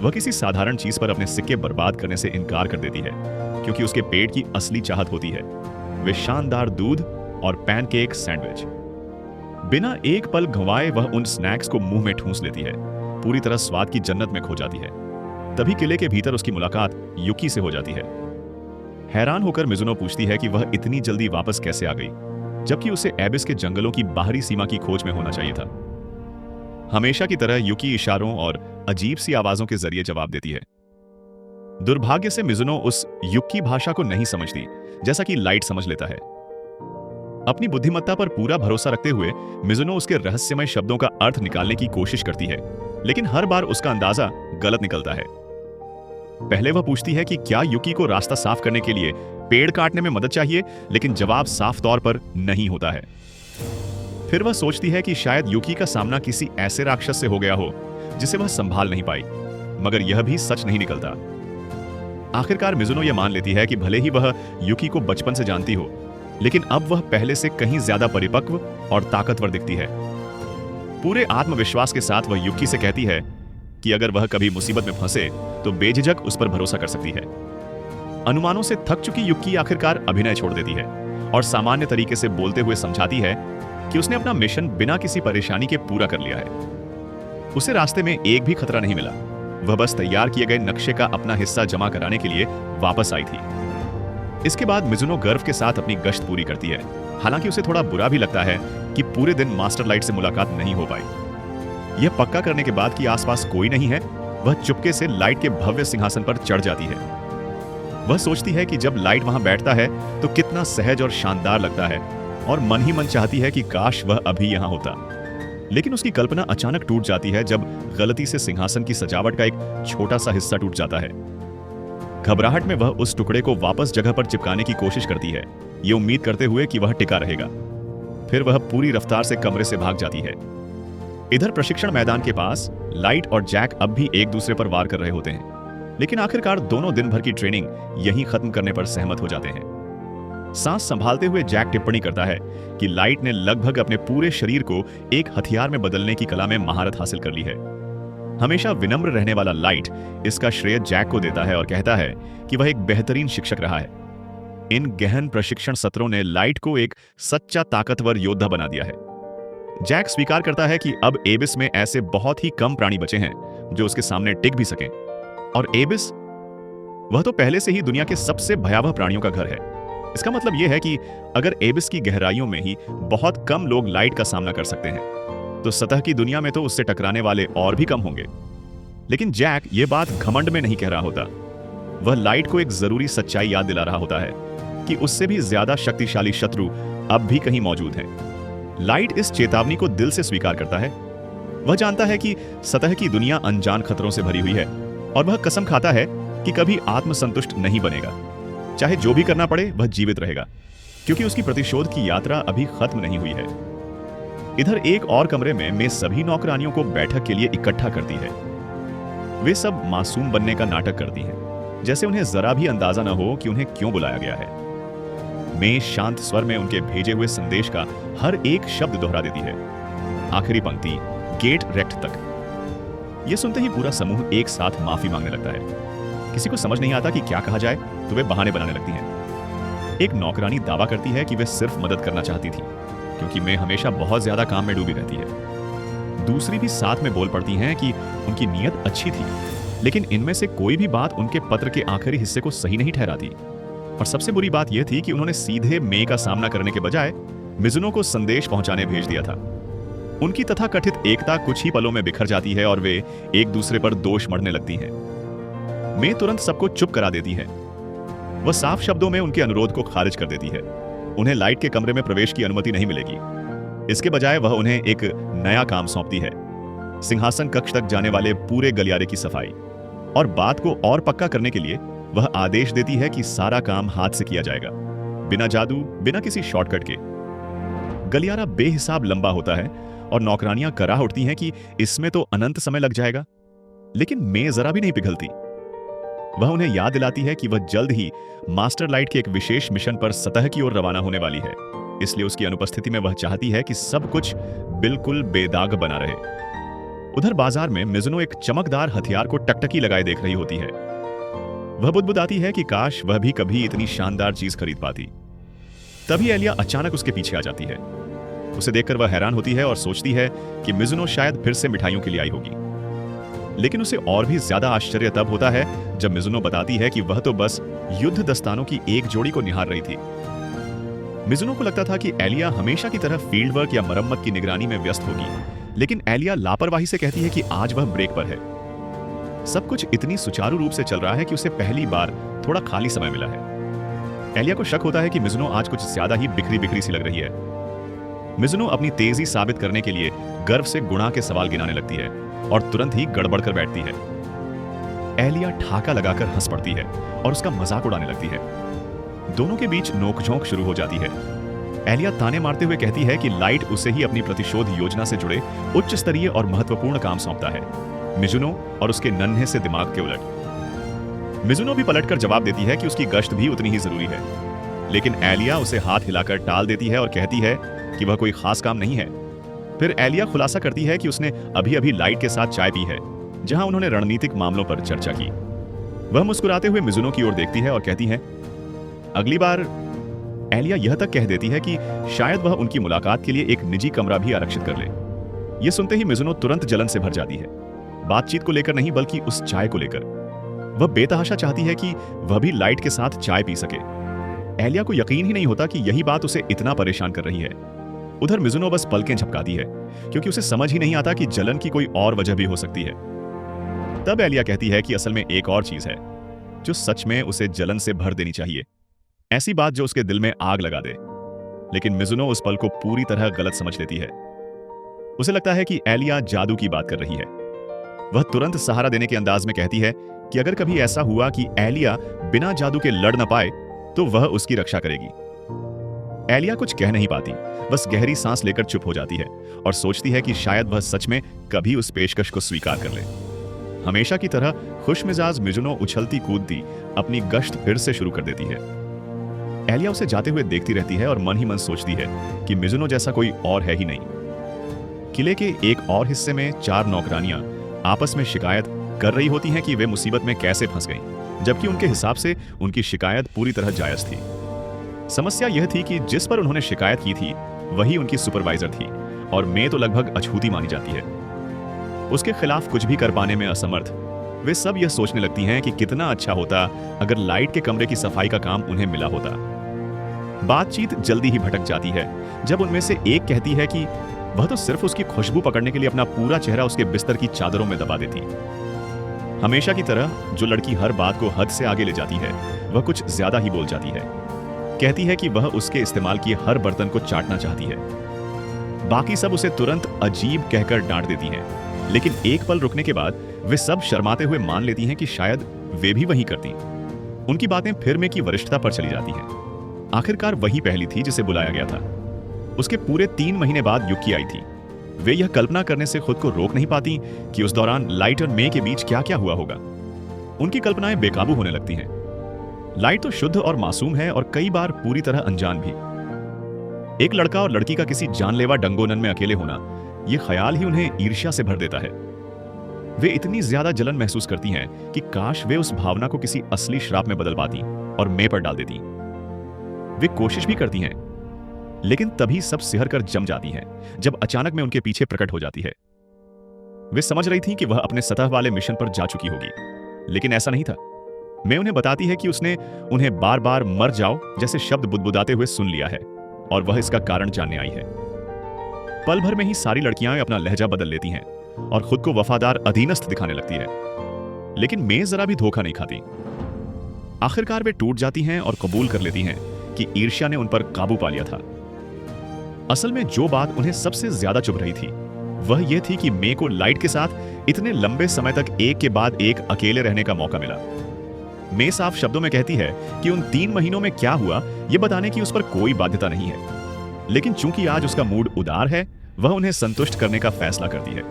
वह किसी साधारण चीज पर अपने सिक्के बर्बाद करने से इनकार कर देती है, क्योंकि उसके पेट की असली चाहत होती है वे शानदार दूध और पैनकेक सैंडविच। बिना एक पल गंवाए वह उन स्नैक्स को मुंह में ठूंस लेती है, पूरी तरह स्वाद की जन्नत में खो जाती है। तभी किले के भीतर उसकी मुलाकात युकी से हो जाती है। हैरान होकर मिजुनो पूछती है कि वह इतनी जल्दी वापस कैसे आ गई। जबकि उसे एबिस के जंगलों की बाहरी सीमा की खोज में होना चाहिए था। हमेशा की तरह युकी इशारों और अजीब सी आवाजों के जरिए जवाब देती है। दुर्भाग्य से मिजुनो उस युक्की भाषा को नहीं समझती, जैसा कि लाइट समझ लेता है। अपनी बुद्धिमत्ता पर पूरा भरोसा रखते हुए मिजुनो उसके रहस्यमय शब्दों का अर्थ निकालने की कोशिश करती है, लेकिन हर बार उसका अंदाजा गलत निकलता है। पहले वह पूछती है कि क्या युकी को रास्ता साफ करने के लिए पेड़ काटने में मदद चाहिए, लेकिन जवाब साफ तौर पर नहीं होता है। फिर वह सोचती है कि शायद युकी का सामना किसी ऐसे राक्षस से हो गया हो जिसे वह संभाल नहीं पाई, मगर यह भी सच नहीं निकलता। आखिरकार मिजुनो यह मान लेती है कि भले ही वह युकी को बचपन से जानती हो, लेकिन अब वह पहले से कहीं ज्यादा परिपक्व और ताकतवर दिखती है। पूरे आत्मविश्वास के साथ वह युकी से कहती है कि अगर वह कभी मुसीबत में फंसे तो बेझिझक उस पर भरोसा कर सकती है। अनुमानों से थक चुकी युकी आखिरकार अभिनय छोड़ देती है और सामान्य तरीके से बोलते हुए समझाती है कि उसने अपना मिशन बिना किसी परेशानी के पूरा कर लिया है। उसे रास्ते में एक भी खतरा नहीं मिला, वह बस तैयार किए गए नक्शे का अपना हिस्सा जमा कराने के लिए वापस आई थी। इसके बाद मिजुनो गर्व के साथ अपनी गश्त पूरी करती है। हालांकि उसे थोड़ा बुरा भी लगता है कि पूरे दिन मास्टर लाइट से मुलाकात नहीं हो पाई। यह पक्का करने के बाद कि आसपास कोई नहीं है, वह चुपके से लाइट के भव्य सिंहासन पर चढ़ जाती है। वह सोचती है कि जब लाइट वहां बैठता है तो कितना सहज और शानदार लगता है, और मन ही मन चाहती है कि काश वह अभी यहां होता। लेकिन उसकी कल्पना अचानक टूट जाती है जब गलती से सिंहासन की सजावट का एक छोटा सा हिस्सा टूट जाता है। घबराहट में वह उस टुकड़े को वापस जगह पर चिपकाने की कोशिश करती है, ये उम्मीद करते हुए कि वह टिका रहेगा। फिर वह पूरी रफ्तार से कमरे से भाग जाती है। इधर प्रशिक्षण मैदान के पास लाइट और जैक अब भी एक दूसरे पर वार कर रहे होते हैं, लेकिन आखिरकार दोनों दिन भर की ट्रेनिंग यहीं खत्म करने पर सहमत हो जाते हैं। सांस संभालते हुए जैक टिप्पणी करता है कि लाइट ने लगभग अपने पूरे शरीर को एक हथियार में बदलने की कला में महारत हासिल कर ली है। हमेशा विनम्र रहने वाला लाइट इसका श्रेय जैक को देता है और कहता है कि वह एक बेहतरीन शिक्षक रहा है। इन गहन प्रशिक्षण सत्रों ने लाइट को एक सच्चा ताकतवर योद्धा बना दिया है। जैक स्वीकार करता है कि अब एबिस में ऐसे बहुत ही कम प्राणी बचे हैं जो उसके सामने टिक भी सकें, और एबिस वह तो पहले से ही दुनिया के सबसे भयावह प्राणियों का घर है। इसका मतलब यह है कि अगर एबिस की गहराइयों में ही बहुत कम लोग लाइट का सामना कर सकते हैं, तो सतह की दुनिया में तो उससे टकराने वाले और भी कम होंगे। लेकिन जैक ये बात घमंड में नहीं कह रहा होता, वह लाइट को एक जरूरी सच्चाई याद दिला रहा होता है कि उससे भी ज्यादा शक्तिशाली शत्रु अब भी कहीं मौजूद हैं। लाइट इस चेतावनी को दिल से स्वीकार करता है। वह जानता है कि सतह की दुनिया अनजान खतरों से भरी हुई है, और वह कसम खाता है कि कभी आत्मसंतुष्ट नहीं बनेगा। चाहे जो भी करना पड़े वह जीवित रहेगा, क्योंकि उसकी प्रतिशोध की यात्रा अभी खत्म नहीं हुई है। इधर एक और कमरे में मैं सभी नौकरानियों को बैठक के लिए इकट्ठा करती है। वे सब मासूम बनने का नाटक करती हैं, जैसे उन्हें जरा भी अंदाजा न हो कि उन्हें क्यों बुलाया गया है। मैं शांत स्वर में उनके भेजे हुए संदेश का हर एक शब्द दोहरा देती है, आखिरी पंक्ति गेट रेक्ट तक। यह सुनते ही पूरा समूह एक साथ माफी मांगने लगता है। किसी को समझ नहीं आता कि क्या कहा जाए, तो वे बहाने बनाने लगती हैं। एक नौकरानी दावा करती है कि वे सिर्फ मदद करना चाहती थी, क्योंकि मैं हमेशा बहुत ज्यादा काम में डूबी रहती है। दूसरी भी साथ में बोल पड़ती हैं कि उनकी नीयत अच्छी थी, लेकिन इनमें से कोई भी बात उनके पत्र के आखिरी हिस्से को सही नहीं ठहराती। और सबसे बुरी बात यह थी कि उन्होंने सीधे मे का सामना करने के बजाय मिजुनो को संदेश पहुंचाने भेज दिया था। उनकी तथाकथित एकता कुछ ही पलों में बिखर जाती है और वे एक दूसरे पर दोष मढ़ने लगती हैं। मे तुरंत सबको चुप करा देती है। वह साफ शब्दों में उनके अनुरोध को खारिज कर देती है। उन्हें लाइट के कमरे में प्रवेश की अनुमति नहीं मिलेगी। इसके बजाय वह उन्हें एक नया काम सौंपती है, सिंहासन कक्ष तक जाने वाले पूरे गलियारे की सफाई। और बात को और पक्का करने के लिए वह आदेश देती है कि सारा काम हाथ से किया जाएगा, बिना जादू, बिना किसी शॉर्टकट के। गलियारा बेहिसाब लंबा होता है और नौकरानियां कराह उठती हैं कि इसमें तो अनंत समय लग जाएगा। लेकिन मे जरा भी नहीं पिघलती। वह उन्हें याद दिलाती है कि वह जल्द ही मास्टर लाइट के एक विशेष मिशन पर सतह की ओर रवाना होने वाली है, इसलिए उसकी अनुपस्थिति में वह चाहती है कि सब कुछ बिल्कुल बेदाग बना रहे। उधर बाजार में मिजुनो एक चमकदार हथियार को टकटकी लगाए देख रही होती है। वह बुदबुदाती है कि काश वह भी कभी इतनी शानदार चीज खरीद पाती। तभी एलिया अचानक उसके पीछे आ जाती है। उसे देखकर वह हैरान होती है और सोचती है कि मिजुनो शायद फिर से मिठाइयों के लिए आई होगी। लेकिन उसे और भी ज्यादा आश्चर्य तब होता है जब मिजुनो बताती है कि वह तो बस युद्ध दस्तानों की एक जोड़ी को निहार रही थी। मिजुनो को लगता था कि एलिया हमेशा की तरह फील्ड वर्क या मरम्मत की निगरानी में व्यस्त होगी, लेकिन एलिया लापरवाही से कहती है कि आज वह ब्रेक पर है। सब कुछ इतनी सुचारू रूप से चल रहा है कि उसे पहली बार थोड़ा खाली समय मिला है। एलिया को शक होता है कि मिजुनो आज कुछ ज्यादा ही बिखरी बिखरी सी लग रही है। मिजुनो अपनी तेजी साबित करने के लिए गर्व से गुणा के सवाल गिनाने लगती है और तुरंत ही गड़बड़ कर बैठती है। एलिया ठाका लगाकर हंस पड़ती है और उसका मजाक उड़ाने लगती है। दोनों के बीच नोकझोंक शुरू हो जाती है। एलिया ताने मारते हुए कहती है कि लाइट उसे ही अपनी प्रतिशोध योजना से जुड़े उच्च स्तरीय और महत्वपूर्ण काम सौंपता है, मिजुनो और उसके नन्हे से दिमाग के उलट। मिजुनो भी पलटकर जवाब देती है कि उसकी गश्त भी उतनी ही जरूरी है, लेकिन एलिया उसे हाथ हिलाकर टाल देती है और कहती है कि वह कोई खास काम नहीं है। फिर एलिया खुलासा करती है कि उसने अभी अभी लाइट के साथ चाय पी है, जहां उन्होंने रणनीतिक मामलों पर चर्चा की। वह मुस्कुराते हुए मिजुनो की ओर देखती है और कहती है, अगली बार। एलिया यह तक कह देती है कि शायद वह उनकी मुलाकात के लिए एक निजी कमरा भी आरक्षित कर ले। यह सुनते ही मिजुनो तुरंत जलन से भर जाती है, बातचीत को लेकर नहीं बल्कि उस चाय को लेकर। वह बेतहाशा चाहती है कि वह भी लाइट के साथ चाय पी सके। एलिया को यकीन ही नहीं होता कि यही बात उसे इतना परेशान कर रही है। उधर मिजुनो बस पलकें झपकाती है, क्योंकि उसे समझ ही नहीं आता कि जलन की कोई और वजह भी हो सकती है। तब एलिया कहती है कि असल में एक और चीज है जो सच में उसे जलन से भर देनी चाहिए, ऐसी बात जो उसके दिल में आग लगा दे। लेकिन मिजुनो उस पल को पूरी तरह गलत समझ लेती है। उसे लगता है कि एलिया जादू की बात कर रही है। वह तुरंत सहारा देने के अंदाज में कहती है कि अगर कभी ऐसा हुआ कि एलिया बिना जादू के लड़ न पाए तो वह उसकी रक्षा करेगी। एलिया कुछ कह नहीं पाती, बस गहरी सांस लेकर चुप हो जाती है और सोचती है कि शायद वह सच में कभी उस पेशकश को स्वीकार कर ले। हमेशा की तरह खुशमिजाज मिजुनो उछलती कूदती अपनी गश्त फिर से शुरू कर देती है। एलिया उसे जाते हुए देखती रहती है और मन ही मन सोचती है कि मिजुनो जैसा कोई और है ही नहीं। किले के एक और हिस्से में 4 नौकरानियां आपस में शिकायत कर रही होती हैं कि वे मुसीबत में कैसे फंस गईं, जबकि उनके हिसाब से उनकी शिकायत पूरी तरह जायज थी। समस्या यह थी कि जिस पर उन्होंने शिकायत की थी वही उनकी सुपरवाइजर थी और मे तो लगभग अछूती मानी जाती है। उसके खिलाफ कुछ भी कर पाने में असमर्थ वे सब यह सोचने लगती हैं कि कितना अच्छा होता अगर लाइट के कमरे की सफाई का काम उन्हें मिला होता। बातचीत जल्दी ही भटक जाती है जब उनमें से एक कहती है कि वह तो सिर्फ उसकी खुशबू पकड़ने के लिए अपना पूरा चेहरा उसके बिस्तर की चादरों में दबा देती। हमेशा की तरह जो लड़की हर बात को हद से आगे ले जाती है वह कुछ ज्यादा ही बोल जाती है। कहती है कि वह उसके इस्तेमाल किए हर बर्तन को चाटना चाहती है। बाकी सब उसे तुरंत अजीब कहकर डांट देती हैं, लेकिन एक पल रुकने के बाद वे सब शर्माते हुए मान लेती हैं कि शायद वे भी वही करती। उनकी बातें फिर मे की वरिष्ठता पर चली जाती हैं। आखिरकार वही पहली थी जिसे बुलाया गया था। उसके पूरे 3 महीने बाद युक्की आई थी। वे यह कल्पना करने से खुद को रोक नहीं पाती कि उस दौरान लाइट और मे के बीच क्या क्या हुआ होगा। उनकी कल्पनाएं बेकाबू होने लगती हैं। लाइट तो शुद्ध और मासूम है और कई बार पूरी तरह अनजान भी। एक लड़का और लड़की का किसी जानलेवा डंगोनन में अकेले होना, यह ख्याल ही उन्हें ईर्ष्या से भर देता है। वे इतनी ज्यादा जलन महसूस करती हैं कि काश वे उस भावना को किसी असली श्राप में बदल पाती और मे पर डाल देती। वे कोशिश भी करती हैं, लेकिन तभी सब सिहर कर जम जाती हैं जब अचानक में उनके पीछे प्रकट हो जाती है। वे समझ रही थी कि वह अपने सतह वाले मिशन पर जा चुकी होगी, लेकिन ऐसा नहीं था। मैं उन्हें बताती है कि उसने उन्हें बार बार मर जाओ जैसे शब्द बुदबुदाते हुए सुन लिया है और वह इसका कारण जानने आई है। पल भर में ही सारी लड़कियां अपना लहजा बदल लेती हैं और खुद को वफादार अधीनस्थ दिखाने लगती है, लेकिन मैं जरा भी धोखा नहीं खाती। आखिरकार वे टूट जाती हैं और कबूल कर लेती हैं कि ईर्ष्या ने उन पर काबू पा लिया था। असल में जो बात उन्हें सबसे ज्यादा चुभ रही थी वह यह थी कि मे को लाइट के साथ इतने लंबे समय तक एक के बाद एक अकेले रहने का मौका मिला। मे साफ शब्दों में कहती है कि उन 3 महीनों में क्या हुआ यह बताने की उस पर कोई बाध्यता नहीं है, लेकिन चूंकि आज उसका मूड उदार है वह उन्हें संतुष्ट करने का फैसला करती है।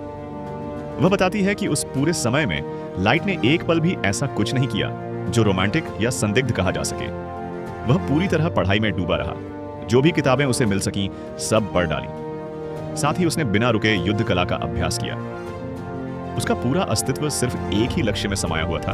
वह बताती है कि उस पूरे समय में लाइट ने एक पल भी ऐसा कुछ नहीं किया जो रोमांटिक या संदिग्ध कहा जा सके। वह पूरी तरह पढ़ाई में डूबा रहा, जो भी किताबें उसे मिल सकी सब पढ़ डाली। साथ ही उसने बिना रुके युद्ध कला का अभ्यास किया। उसका पूरा अस्तित्व सिर्फ एक ही लक्ष्य में समाया हुआ था,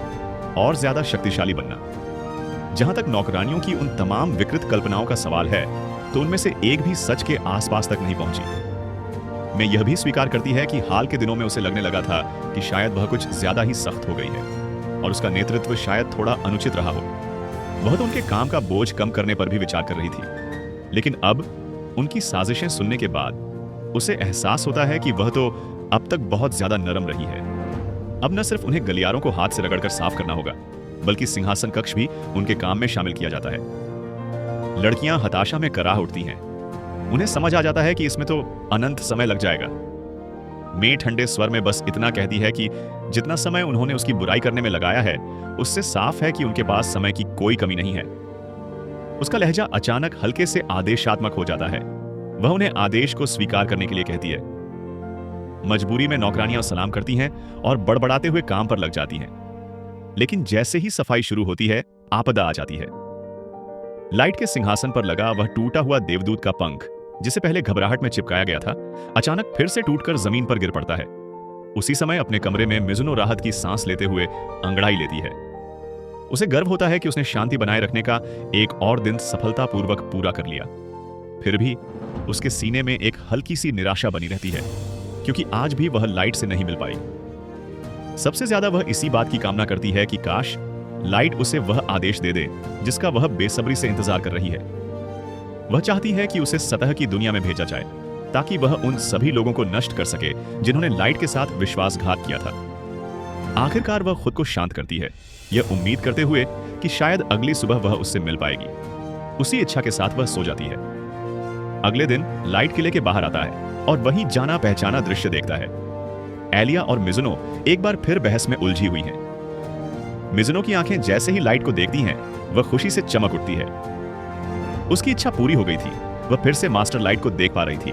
और ज्यादा शक्तिशाली बनना। जहां तक नौकरानियों की उन तमाम विकृत कल्पनाओं का सवाल है तो उनमें से एक भी सच के आसपास तक नहीं पहुंची। मैं यह भी स्वीकार करती है कि हाल के दिनों में उसे लगने लगा था कि शायद वह कुछ ज्यादा ही सख्त हो गई है और उसका नेतृत्व शायद थोड़ा अनुचित रहा हो। वह तो उनके काम का बोझ कम करने पर भी विचार कर रही थी। लेकिन अब उनकी साजिशें सुनने के बाद उसे एहसास होता है कि वह तो अब तक बहुत ज्यादा नरम रही है। अब न सिर्फ उन्हें गलियारों को हाथ से रगड़कर साफ करना होगा, बल्कि सिंहासन कक्ष भी उनके काम में शामिल किया जाता है। लड़कियां हताशा में कराह उठती हैं। उन्हें समझ आ जाता है कि इसमें तो अनंत समय लग जाएगा। मे ठंडे स्वर में बस इतना कहती है कि जितना समय उन्होंने उसकी बुराई करने में लगाया है, उससे साफ है कि उनके पास समय की कोई कमी नहीं है। उसका लहजा अचानक हल्के से आदेशात्मक हो जाता है। वह उन्हें आदेश को स्वीकार करने के लिए कहती है। मजबूरी में नौकरानियां सलाम करती हैं और बड़बड़ाते हुए काम पर लग जाती हैं। लेकिन जैसे ही सफाई शुरू होती है, आपदा आ जाती है। लाइट के सिंहासन पर लगा वह टूटा हुआ देवदूत का पंख, जिसे पहले घबराहट में चिपकाया गया था, अचानक फिर से टूटकर जमीन पर गिर पड़ता है। उसी समय अपने कमरे में मिजुनो राहत की सांस लेते हुए अंगड़ाई लेती है। उसे गर्व होता है कि उसने शांति बनाए रखने का एक और दिन सफलतापूर्वक पूरा कर लिया। फिर भी उसके सीने में एक हल्की सी निराशा बनी रहती है, क्योंकि आज भी वह लाइट से नहीं मिल पाई। सबसे ज्यादा वह इसी बात की कामना करती है कि काश लाइट उसे वह आदेश दे दे जिसका वह बेसब्री से इंतजार कर रही है। वह चाहती है कि उसे सतह की दुनिया में भेजा जाए, ताकि वह उन सभी लोगों को नष्ट कर सके जिन्होंने लाइट के साथ विश्वासघात किया था। आखिरकार वह खुद को शांत करती है, यह उम्मीद करते हुए कि शायद अगली सुबह वह उससे मिल पाएगी। उसी इच्छा के साथ वह सो जाती है। अगले दिन लाइट किले के बाहर आता है और वही जाना पहचाना दृश्य देखता है। एलिया और मिजुनो एक बार फिर बहस में उलझी हुई हैं। मिजुनो की आंखें जैसे ही लाइट को देखती हैं, वह खुशी से चमक उठती है। उसकी इच्छा पूरी हो गई थी, वह फिर से मास्टर लाइट को देख पा रही थी।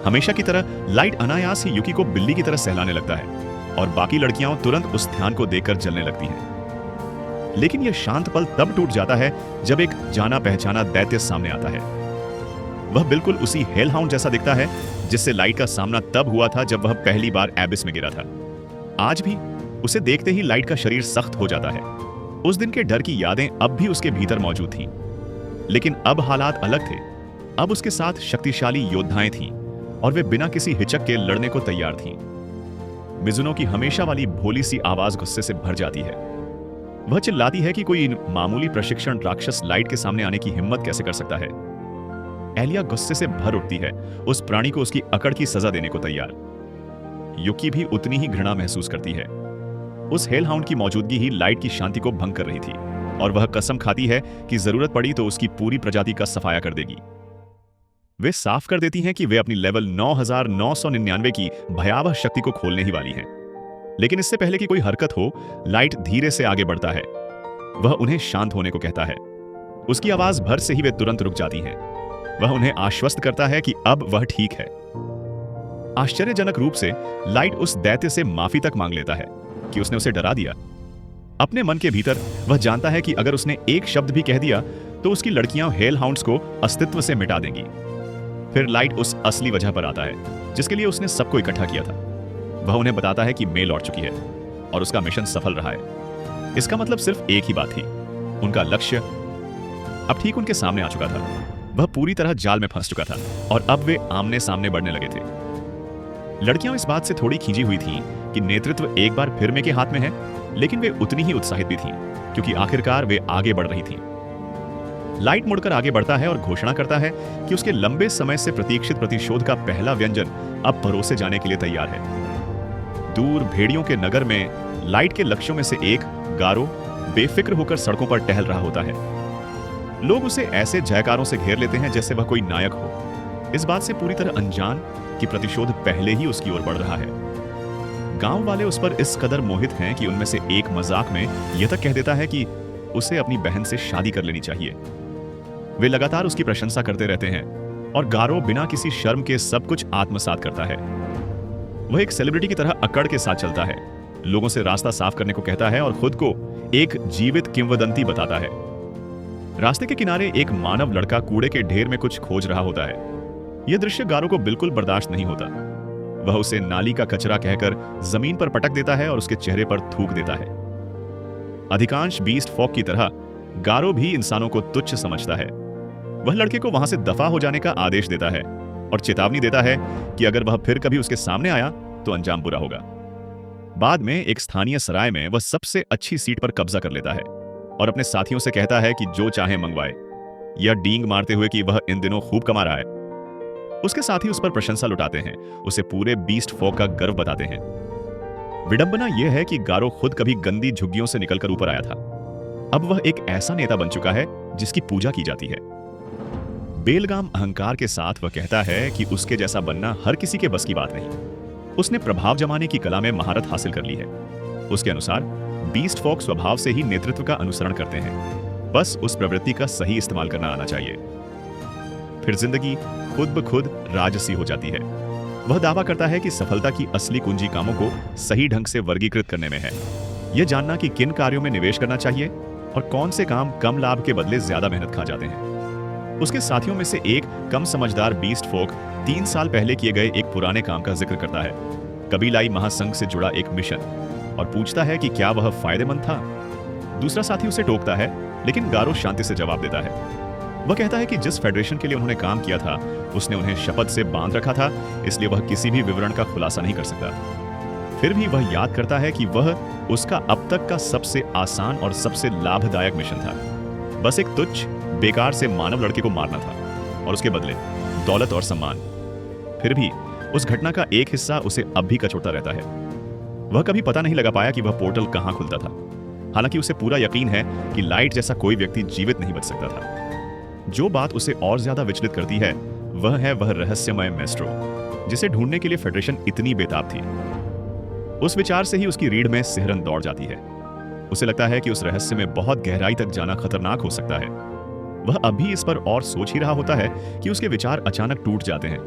हमेशा की तरह लाइट अनायास ही युकी को बिल्ली की तरह सहलाने लगता है और बाकी लड़कियां तुरंत उस ध्यान को देखकर जलने लगती हैं। लेकिन यह शांत पल तब टूट जाता है जब एक जाना पहचाना दैत्य सामने आता है। वह बिल्कुल उसी हेल हाउंड जैसा दिखता है जिससे लाइट का सामना तब हुआ था जब वह पहली बार एबिस में गिरा था। आज भी उसे देखते ही लाइट का शरीर सख्त हो जाता है। उस दिन के डर की यादें अब भी उसके भीतर मौजूद थीं, लेकिन अब हालात अलग थे। अब उसके साथ शक्तिशाली योद्धाएं थीं और वे बिना किसी हिचक के लड़ने को तैयार थीं। मिजुनो की हमेशा वाली भोली सी आवाज गुस्से से भर जाती है। वह चिल्लाती है कि कोई मामूली प्रशिक्षण राक्षस लाइट के सामने आने की हिम्मत कैसे कर सकता है। एलिया गुस्से से भर उठती है, उस प्राणी को उसकी अकड़ की सजा देने को तैयार। युकी भी उतनी ही घृणा महसूस करती है। उस हेल हाउंड की मौजूदगी ही लाइट की शांति को भंग कर रही थी और वह कसम खाती है कि जरूरत पड़ी तो उसकी पूरी प्रजाति का सफाया कर देगी। वे साफ कर देती हैं कि वे अपनी लेवल 9999 की भयावह शक्ति को खोलने ही वाली हैं। लेकिन इससे पहले कि कोई हरकत हो, लाइट धीरे से आगे बढ़ता है। वह उन्हें शांत होने को कहता है। उसकी आवाज भर से ही वे तुरंत रुक जाती हैं। वह उन्हें आश्वस्त करता है कि अब वह ठीक है। आश्चर्यजनक रूप से लाइट उस दैत्य से माफी तक मांग लेता है कि उसने उसे डरा दिया। अपने मन के भीतर वह जानता है कि अगर उसने एक शब्द भी कह दिया तो उसकी लड़कियां हेल हाउंड्स को अस्तित्व से मिटा देंगी। फिर लाइट उस असली वजह पर आता है जिसके लिए उसने सबको इकट्ठा किया था। वह उन्हें बताता है कि मे लौट चुकी है और उसका मिशन सफल रहा है। इसका मतलब सिर्फ एक ही बात थी, उनका लक्ष्य अब ठीक उनके सामने आ चुका था। वह पूरी तरह जाल में फंस चुका था और अब वे आमने सामने बढ़ने लगे थे। लड़कियां इस बात से थोड़ी खींची हुई थीं कि नेतृत्व एक बार फिर मे के हाथ में है, लेकिन वे उतनी ही उत्साहित भी थीं क्योंकि आखिरकार वे आगे बढ़ रही थीं। लाइट मुड़कर आगे बढ़ता है और घोषणा करता है कि उसके लंबे समय से प्रतीक्षित प्रतिशोध का पहला व्यंजन अब परोसे जाने के लिए तैयार है। दूर भेड़ियों के नगर में लाइट के लक्ष्यों में से एक गारो बेफिक्र होकर सड़कों पर टहल रहा होता है। लोग उसे ऐसे जयकारों से घेर लेते हैं जैसे वह कोई नायक हो, इस बात से पूरी तरह अनजान कि प्रतिशोध पहले ही उसकी ओर बढ़ रहा है। गांव वाले उस पर इस कदर मोहित हैं कि उनमें से एक मजाक में यह तक कह देता है कि उसे अपनी बहन से शादी कर लेनी चाहिए। वे लगातार उसकी प्रशंसा करते रहते हैं और गारो बिना किसी शर्म के सब कुछ आत्मसात करता है। वह एक सेलिब्रिटी की तरह अकड़ के साथ चलता है, लोगों से रास्ता साफ करने को कहता है और खुद को एक जीवित किंवदंती बताता है। रास्ते के किनारे एक मानव लड़का कूड़े के ढेर में कुछ खोज रहा होता है। यह दृश्य गारो को बिल्कुल बर्दाश्त नहीं होता। वह उसे नाली का कचरा कहकर जमीन पर पटक देता है और उसके चेहरे पर थूक देता है। अधिकांश बीस्ट फॉक की तरह गारो भी इंसानों को तुच्छ समझता है। वह लड़के को वहां से दफा हो जाने का आदेश देता है और चेतावनी देता है कि अगर वह फिर कभी उसके सामने आया तो अंजाम बुरा होगा। बाद में एक स्थानीय सराय में वह सबसे अच्छी सीट पर कब्जा कर लेता है और अपने साथियों से कहता है कि जो चाहे मंगवाए। या डींग मारते हुए कि वह इन दिनों खूब कमा रहा है। उसके साथी उस पर प्रशंसा लुटाते हैं, उसे पूरे बीस्ट फॉक का गर्व बताते हैं। विडंबना यह है कि गारो खुद कभी गंदी झुग्गियों से निकलकर ऊपर आया था। अब वह एक ऐसा नेता बन चुका है जिसकी पूजा की जाती है। बेलगाम अहंकार के साथ वह कहता है कि उसके जैसा बनना हर किसी के बस की बात नहीं। उसने प्रभाव जमाने की कला में महारत हासिल कर ली है। उसके अनुसार बीस्ट फॉक स्वभाव से ही नेतृत्व का अनुसरण करते हैं, बस उस प्रवृत्ति का सही इस्तेमाल करना आना चाहिए। फिर जिंदगी खुद ब खुद राजसी हो जाती है। वह दावा करता है कि सफलता की असली कुंजी कामों को सही ढंग से वर्गीकृत करने में है। यह जानना कि किन कार्यों में निवेश करना चाहिए और कौन से काम कम लाभ के बदले ज्यादा मेहनत खा जाते हैं। उसके साथियों में से एक कम समझदार बीस्ट फॉक 3 साल पहले किए गए एक पुराने काम का जिक्र करता है, कबीलाई महासंघ से जुड़ा एक मिशन, और पूछता है कि क्या वह फायदेमंद था। दूसरा साथी उसे टोकता है, लेकिन गारो शांति से जवाब देता है। वह कहता है कि जिस फेडरेशन के लिए उन्होंने काम किया था उसने उन्हें शपथ से बांध रखा था, इसलिए वह किसी भी विवरण का खुलासा नहीं कर सकता। फिर भी वह याद करता है कि वह उसका अब तक का सबसे आसान और सबसे लाभदायक मिशन था। बस एक तुच्छ बेकार से मानव लड़के को मारना था और उसके बदले दौलत और सम्मान। फिर भी उस घटना का एक हिस्सा उसे अब भी कचोटता रहता है। वह कभी पता नहीं लगा पाया कि वह पोर्टल कहां खुलता था, हालांकि उसे पूरा यकीन है कि लाइट जैसा कोई व्यक्ति जीवित नहीं बच सकता था। जो बात उसे और ज्यादा विचलित करती है वह रहस्यमय मेस्ट्रो, जिसे ढूंढने के लिए फेडरेशन इतनी बेताब थी। उस विचार से ही उसकी रीढ़ में सिहरन दौड़ जाती है। उसे लगता है कि उस रहस्य में बहुत गहराई तक जाना खतरनाक हो सकता है। वह अभी इस पर और सोच ही रहा होता है कि उसके विचार अचानक टूट जाते हैं।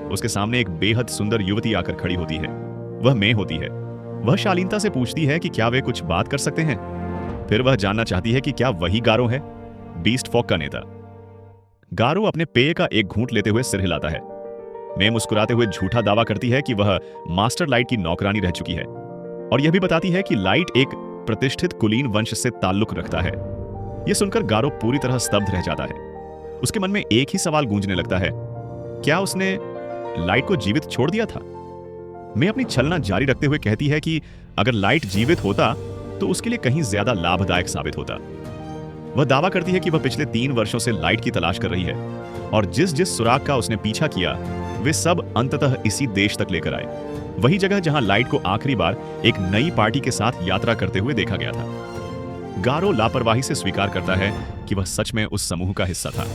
उसके सामने एक बेहद सुंदर युवती आकर खड़ी होती है। वह मे होती है। वह शालीनता से पूछती है कि क्या वे कुछ बात कर सकते हैं। फिर वह जानना चाहती है कि क्या वही गारो है, बीस्ट फॉक का नेता। गारो अपने पेय का एक घूंट लेते हुए सिर हिलाता है। मे मुस्कुराते हुए झूठा दावा करती है कि वह मास्टर लाइट की नौकरानी रह चुकी है, और यह भी बताती है कि लाइट एक प्रतिष्ठित कुलीन वंश से ताल्लुक रखता है। यह सुनकर गारो पूरी तरह स्तब्ध रह जाता है। उसके मन में एक ही सवाल गूंजने लगता है, क्या उसने लाइट को जीवित छोड़ दिया था? मैं अपनी छलना जारी रखते हुए कहती है कि अगर लाइट जीवित होता तो उसके लिए कहीं ज्यादा लाभदायक साबित होता। वह दावा करती है कि वह पिछले 3 वर्षों से लाइट की तलाश कर रही है, और जिस जिस सुराग का उसने पीछा किया वे सब अंततः इसी देश तक लेकर आए, वही जगह जहां लाइट को आखिरी बार एक नई पार्टी के साथ यात्रा करते हुए देखा गया था। गारो लापरवाही से स्वीकार करता है कि वह सच में उस समूह का हिस्सा था,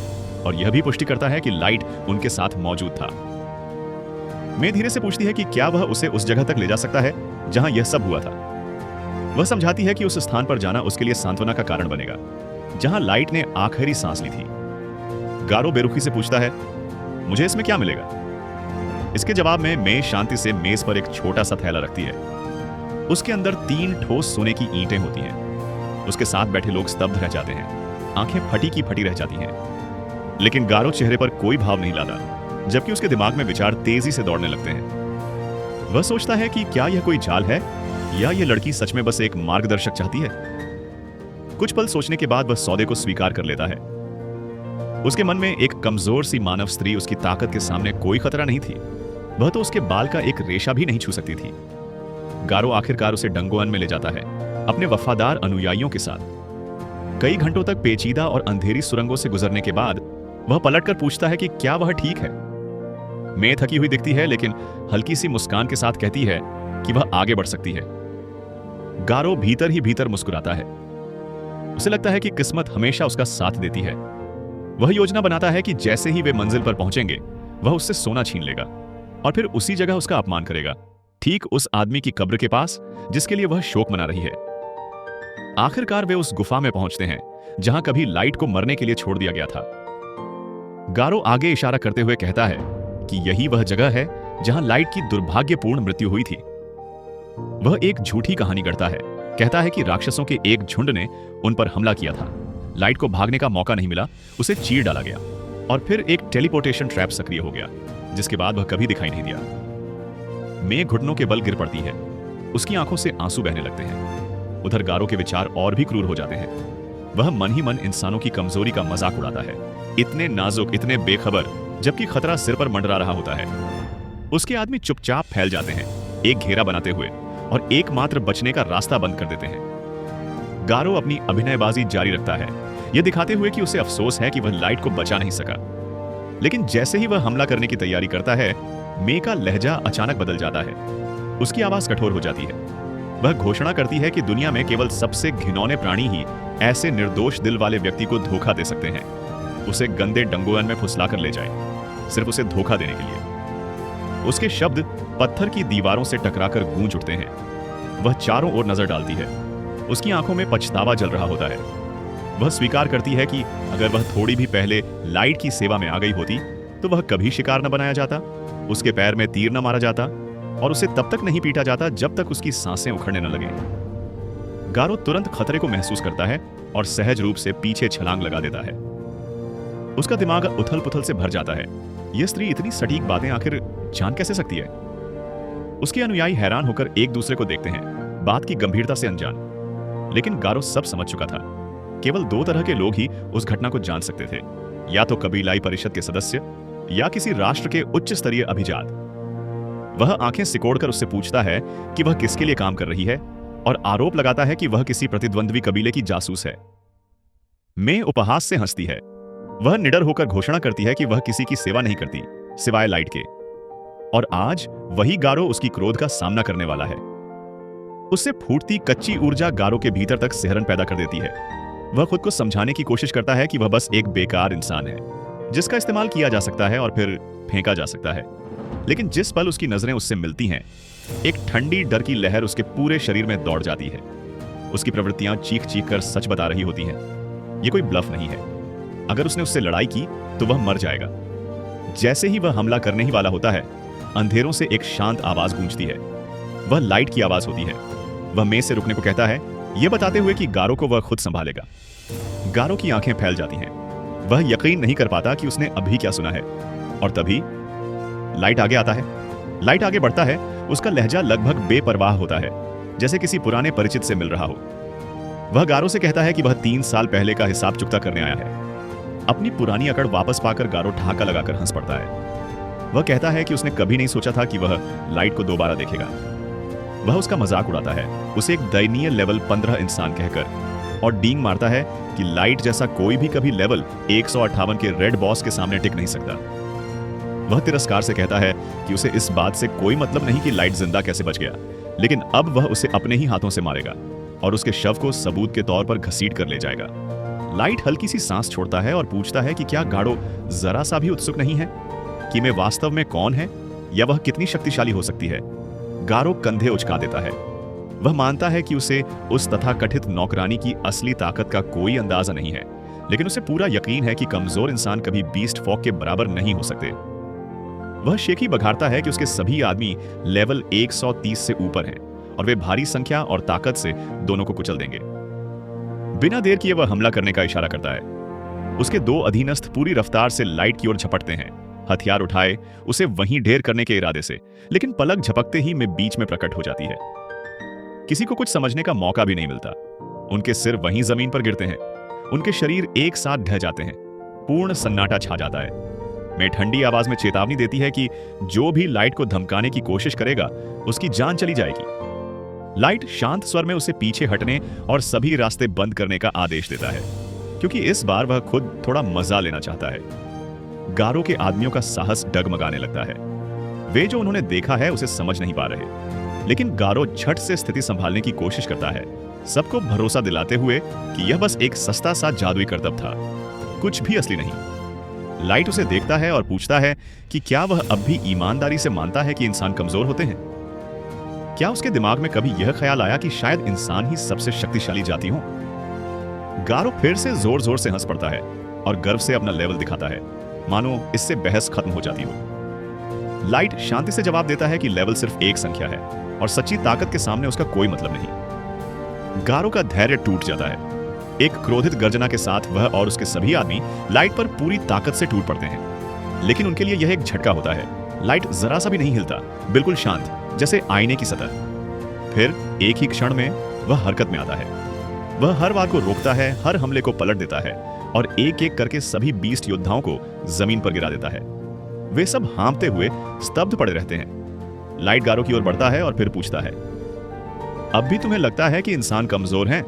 और यह भी पुष्टि करता है कि लाइट उनके साथ मौजूद था। मैं धीरे से पूछती है कि क्या वह उसे उस जगह तक ले जा सकता है जहां यह सब हुआ था। वह समझाती है कि उस स्थान पर जाना उसके लिए सांत्वना का कारण बनेगा, जहां लाइट ने आखिरी सांस ली थी। गारो बेरुखी से पूछता है, मुझे इसमें क्या मिलेगा? इसके जवाब में मैं शांति से मेज पर एक छोटा सा थैला रखती है। उसके अंदर 3 ठोस सोने की ईंटें होती हैं। उसके साथ बैठे लोग स्तब्ध रह जाते हैं, आंखें फटी की फटी रह जाती हैं। लेकिन गारो चेहरे पर कोई भाव नहीं लाता, जबकि उसके दिमाग में विचार तेजी से दौड़ने लगते हैं। वह सोचता है कि क्या यह कोई जाल है या यह लड़की सच में बस एक मार्गदर्शक चाहती है। कुछ पल सोचने के बाद वह सौदे को स्वीकार कर लेता है। उसके मन में एक कमजोर सी मानव स्त्री उसकी ताकत के सामने कोई खतरा नहीं थी। वह तो उसके बाल का एक रेशा भी नहीं छू सकती थी। गारो आखिरकार उसे डंगोअन में ले जाता है, अपने वफादार अनुयायियों के साथ। कई घंटों तक पेचीदा और अंधेरी सुरंगों से गुजरने के बाद वह पलटकर पूछता है कि क्या वह ठीक है। मैं थकी हुई दिखती है, लेकिन हल्की सी मुस्कान के साथ कहती है कि वह आगे बढ़ सकती है। गारो भीतर ही भीतर मुस्कुराता है। उसे लगता है कि किस्मत हमेशा उसका साथ देती है। वह योजना बनाता है कि जैसे ही वे मंजिल पर पहुंचेंगे वह उससे सोना छीन लेगा और फिर उसी जगह उसका अपमान करेगा, ठीक उस आदमी की कब्र के पास जिसके लिए वह शोक मना रही है। आखिरकार वे उस गुफा में पहुंचते हैं जहां कभी लाइट को मरने के लिए छोड़ दिया गया था। गारो आगे इशारा करते हुए कहता है कि यही वह जगह है जहां लाइट की दुर्भाग्यपूर्ण मृत्यु हुई थी। वह एक झूठी कहानी गढ़ता है, कहता है कि राक्षसों के एक झुंड ने उन पर हमला किया था। लाइट को भागने का मौका नहीं मिला, उसे चीर डाला गया और फिर एक टेलीपोर्टेशन ट्रैप सक्रिय हो गया, जिसके बाद वह कभी दिखाई नहीं दिया। मैं घुटनों के बल गिर पड़ती है। उसकी आंखों से आंसू बहने लगते हैं। उधर गारो के विचार और भी क्रूर हो जाते हैं। वह मन ही मन इंसानों की कमजोरी का मजाक उड़ाता है, इतने नाजुक, इतने बेखबर, जबकि खतरा सिर पर मंडरा रहा होता है। उसके आदमी चुपचाप फैल जाते हैं, एक घेरा बनाते हुए, और एकमात्र बचने का रास्ता बंद कर देते हैं। गारो अपनी अभिनयबाजी जारी रखता है यह दिखाते हुए कि उसे अफसोस है कि वह लाइट को बचा नहीं सका। लेकिन जैसे ही वह हमला करने की तैयारी करता है, मे का लहजा अचानक बदल जाता है। उसकी आवाज कठोर हो जाती है। वह घोषणा करती है कि दुनिया में केवल सबसे घिनौने प्राणी ही ऐसे निर्दोष दिल वाले व्यक्ति को धोखा दे सकते हैं। उसे गंदे डंगोवन में फुसलाकर ले जाए, सिर्फ उसे धोखा देने के लिए। उसके शब्द पत्थर की दीवारों से टकराकर गूंज उठते हैं। वह चारों ओर नजर डालती है। उसकी आंखों में पछतावा जल रहा होता है। वह स्वीकार करती है कि अगर वह थोड़ी भी पहले लाइट की सेवा में आ गई होती तो वह कभी शिकार न बनाया जाता, उसके पैर में तीर न मारा जाता और उसे तब तक नहीं पीटा जाता जब तक उसकी सांसें उखड़ने न लगे। गारो तुरंत खतरे को महसूस करता है और सहज रूप से पीछे छलांग लगा देता है। उसका दिमाग उथल पुथल से भर जाता है। यह स्त्री इतनी सटीक बातें आखिर जान कैसे सकती है? उसके अनुयायी हैरान होकर एक दूसरे को देखते हैं, बात की गंभीरता से अनजान। लेकिन गारो सब समझ चुका था। केवल दो तरह के लोग ही उस घटना को जान सकते थे, या तो कबीलाई परिषद के सदस्य या किसी राष्ट्र के उच्च स्तरीय अभिजात। वह आंखें सिकोड़कर उससे पूछता है कि वह किसके लिए काम कर रही है और आरोप लगाता है कि वह किसी प्रतिद्वंद्वी कबीले की जासूस है। मे उपहास से हंसती है। वह निडर होकर घोषणा करती है कि वह किसी की सेवा नहीं करती सिवाय लाइट के। और आज वही गारो उसकी क्रोध का सामना करने वाला है। उससे फूटती कच्ची ऊर्जा गारो के भीतर तक सिहरन पैदा कर देती है। वह खुद को समझाने की कोशिश करता है कि वह बस एक बेकार इंसान है जिसका इस्तेमाल किया जा सकता है और फिर फेंका जा सकता है। लेकिन जिस पल उसकी नजरें उससे मिलती हैं, एक ठंडी डर की लहर उसके पूरे शरीर में दौड़ जाती है। उसकी प्रवृत्तियां चीख चीख कर सच बता रही होती हैं। यह कोई ब्लफ नहीं है। अगर उसने उससे लड़ाई की तो वह मर जाएगा। जैसे ही वह हमला करने ही वाला होता है, अंधेरों से एक शांत आवाज गूंजती है। वह लाइट की आवाज होती है। वह मे से रुकने को कहता है, यह बताते हुए कि गारो को वह खुद संभालेगा। गारो की आंखें फैल जाती हैं। वह यकीन नहीं कर पाता कि उसने अभी क्या सुना है। और तभी लाइट आगे आता है। लाइट आगे बढ़ता है। उसका लहजा लगभग बेपरवाह होता है, जैसे किसी पुराने परिचित से मिल रहा हो। वह गारो से कहता है कि वह 3 साल पहले का हिसाब चुकता करने आया है। अपनी पुरानी अकड़ वापस पाकर गारो ठहाका लगाकर हंस पड़ता है। वह कहता है कि उसने कभी नहीं सोचा था कि वह लाइट को दोबारा देखेगा। वह उसका मजाक उड़ाता है, उसे एक दयनीय लेवल 15 इंसान कहकर, और डींग मारता है कि लाइट जैसा कोई भी कभी लेवल 158 के रेड बॉस के सामने टिक नहीं सकता। वह तिरस्कार से कहता है कि उसे इस बात से कोई मतलब नहीं कि लाइट जिंदा कैसे बच गया, लेकिन अब वह उसे अपने ही हाथों से मारेगा और उसके शव को सबूत के तौर पर घसीट कर ले जाएगा। लाइट हल्की सी सांस छोड़ता है और पूछता है कि क्या गारो जरा सा भी उत्सुक नहीं है कि मैं वास्तव में कौन है या वह कितनी शक्तिशाली हो सकती है। गारो कंधे उचका देता है। वह मानता है कि उसे उस तथाकथित नौकरानी की असली ताकत का कोई अंदाजा नहीं है, लेकिन उसे पूरा यकीन है कि कमजोर इंसान कभी बीस्ट फॉक के बराबर नहीं हो सकते। वह शेखी बघारता है कि उसके सभी आदमी लेवल 130 से ऊपर हैं और वे भारी संख्या और ताकत से दोनों को कुचल देंगे। बिना देर किए वह हमला करने का इशारा करता है। उसके 2 अधीनस्थ पूरी रफ्तार से लाइट की ओर झपटते हैं, हथियार उठाए उसे वहीं ढेर करने के इरादे से, लेकिन पलक झपकते ही मैं बीच में प्रकट हो जाती है। किसी को कुछ समझने का मौका भी नहीं मिलता। उनके सिर वहीं जमीन पर गिरते हैं। उनके शरीर एक साथ ढह जाते हैं। पूर्ण सन्नाटा छा जाता है। मैं ठंडी आवाज में चेतावनी देती है कि जो भी लाइट को धमकाने की कोशिश करेगा उसकी जान चली जाएगी। लाइट शांत स्वर में उसे पीछे हटने और सभी रास्ते बंद करने का आदेश देता है, क्योंकि इस बार वह खुद थोड़ा मजा लेना चाहता है। गारो के आदमियों का साहस डगमगाने लगता है। वे जो उन्होंने देखा है उसे समझ नहीं पा रहे, लेकिन गारो झट से स्थिति संभालने की कोशिश करता है, सबको भरोसा दिलाते हुए कि यह बस एक सस्ता सा जादुई करतब था, कुछ भी असली नहीं। लाइट उसे देखता है और पूछता है कि क्या वह अब भी ईमानदारी से मानता है कि इंसान कमजोर होते हैं। क्या उसके दिमाग में कभी यह ख्याल आया कि शायद इंसान ही सबसे शक्तिशाली जाति हो। गारो फिर से जोर जोर से हंस पड़ता है और गर्व से अपना लेवल दिखाता है, मानो इससे बहस खत्म हो जाती हो। लाइट शांति से जवाब देता है कि लेवल सिर्फ एक संख्या है और सच्ची ताकत के सामने उसका कोई मतलब नहीं। गारो का धैर्य टूट जाता है। एक क्रोधित गर्जना के साथ वह और उसके सभी आदमी लाइट पर पूरी ताकत से टूट पड़ते हैं, लेकिन उनके लिए यह एक झटका होता है। लाइट जरा सा भी नहीं हिलता, बिल्कुल शांत, जैसे आईने की सतह। फिर एक ही क्षण में वह हरकत में आता है। वह हर वार को रोकता है, हर हमले को पलट देता है और एक एक करके सभी 20 योद्धाओं को जमीन पर गिरा देता है। वे सब हाँफते हुए स्तब्ध पड़े रहते हैं। लाइट गारो की ओर बढ़ता है और फिर पूछता है, अब भी तुम्हें लगता है कि इंसान कमजोर हैं?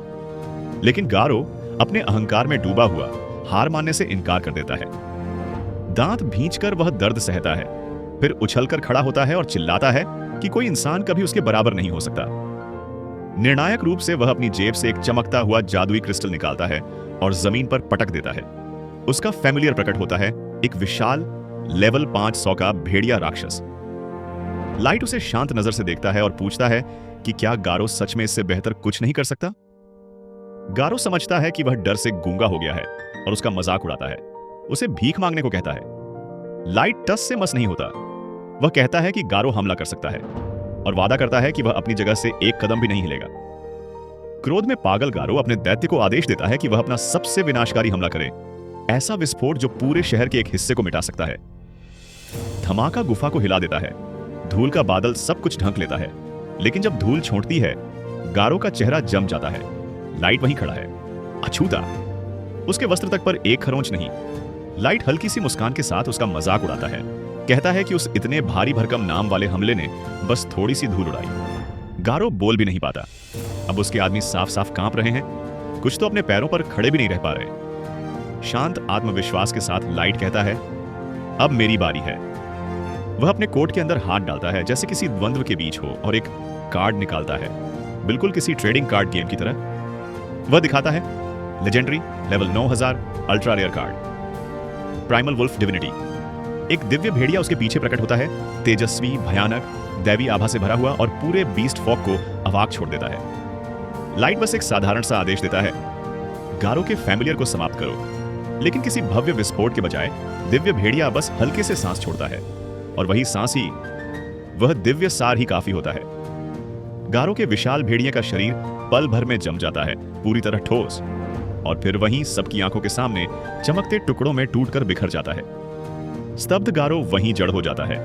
लेकिन गारो, अपने अहंकार में डूबा हुआ हार मानने से इनकार कर देता है। दांत भींचकर वह दर्द सहता है, फिर उछलकर खड़ा होता है और चिल्लाता है कि कोई इंसान कभी उसके बराबर नहीं हो सकता। निर्णायक रूप से वह अपनी जेब से एक चमकता हुआ जादुई क्रिस्टल निकालता है और जमीन पर पटक देता है। उसका फैमिलियर प्रकट होता है, एक विशाल लेवल 500 का भेड़िया राक्षस। लाइट उसे शांत नजर से देखता है और पूछता है कि क्या गारो सच में इससे बेहतर कुछ नहीं कर सकता। गारो समझता है कि वह डर से गूंगा हो गया है और उसका मजाक उड़ाता है। उसे भीख मांगने को कहता है। लाइट टस से मस नहीं होता। वह कहता है कि गारो हमला कर सकता है और वादा करता है कि वह अपनी जगह से एक कदम भी नहीं हिलेगा। क्रोध में पागल गारो अपने दैत्य को आदेश देता है कि वह अपना सबसे विनाशकारी हमला करे, ऐसा विस्फोट जो पूरे शहर के एक हिस्से को मिटा सकता है। धमाका गुफा को हिला देता है। धूल का बादल सब कुछ ढक लेता है, लेकिन जब धूल छोड़ती है, गारो का चेहरा जम जाता है। लाइट वहीं खड़ा है, अछूता, उसके वस्त्र तक पर एक खरोंच नहीं। लाइट हल्की सी मुस्कान के साथ उसका मजाक उड़ाता है, कहता है कि उस इतने भारी भरकम नाम वाले हमले ने बस थोड़ी सी धूल उड़ाई। गारो बोल भी नहीं पाता। अब उसके आदमी साफ साफ कांप रहे हैं, कुछ तो अपने पैरों पर खड़े भी नहीं रह पा रहे। शांत आत्मविश्वास के साथ लाइट कहता है, अब मेरी बारी है। वह अपने कोट के अंदर हाथ डालता है जैसे किसी द्वंद्व के बीच हो और एक कार्ड निकालता है, बिल्कुल किसी ट्रेडिंग कार्ड गेम की तरह। वह दिखाता है legendary level 9000 ultra rare card primal wolf divinity. एक दिव्य भेड़िया उसके पीछे प्रकट होता है, तेजस्वी, भयानक, दैवी आभा से भरा हुआ और पूरे बीस्ट फॉक को अवाक छोड़ देता है। लाइट बस एक साधारण सा आदेश देता है, गारो के फैमिलियर को समाप्त करो। लेकिन किसी भव्य विस्फोट के बजाय दिव्य भेड़िया बस हल्के से सांस छोड़ता है, और वही सांस ही, वह दिव्य सार ही काफी होता है। गारो के विशाल भेड़िए का शरीर पल भर में जम जाता है, पूरी तरह ठोस, और फिर वहीं सबकी आंखों के सामने चमकते टुकड़ों में टूटकर बिखर जाता है। स्तब्ध गारो वहीं जड़ हो जाता है।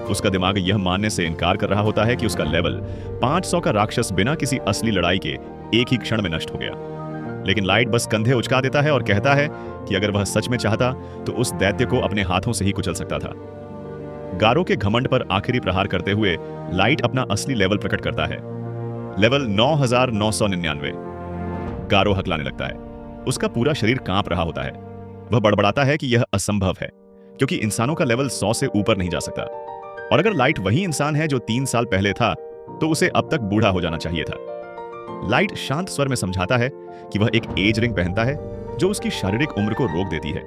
उसका दिमाग यह मानने से इनकार कर रहा होता है कि उसका लेवल 500 का राक्षस बिना किसी असली लड़ाई के एक ही क्षण में नष्ट हो गया। लेकिन लाइट बस कंधे उचका देता है और कहता है कि अगर वह सच में चाहता तो उस दैत्य को अपने हाथों से ही कुचल सकता था। गारो के घमंड पर आखिरी प्रहार करते हुए लाइट अपना असली लेवल प्रकट करता है, लेवल 9999। गारो हकलाने लगता है। उसका पूरा शरीर कांप रहा होता है। वह बड़बड़ाता है कि यह असंभव है, क्योंकि इंसानों का लेवल 100 से ऊपर नहीं जा सकता। और अगर लाइट वही इंसान है जो 3 साल पहले था, तो उसे अब तक बूढ़ा हो जाना चाहिए था। लाइट शांत स्वर में समझाता है कि वह एक एज रिंग पहनता है जो उसकी शारीरिक उम्र को रोक देती है,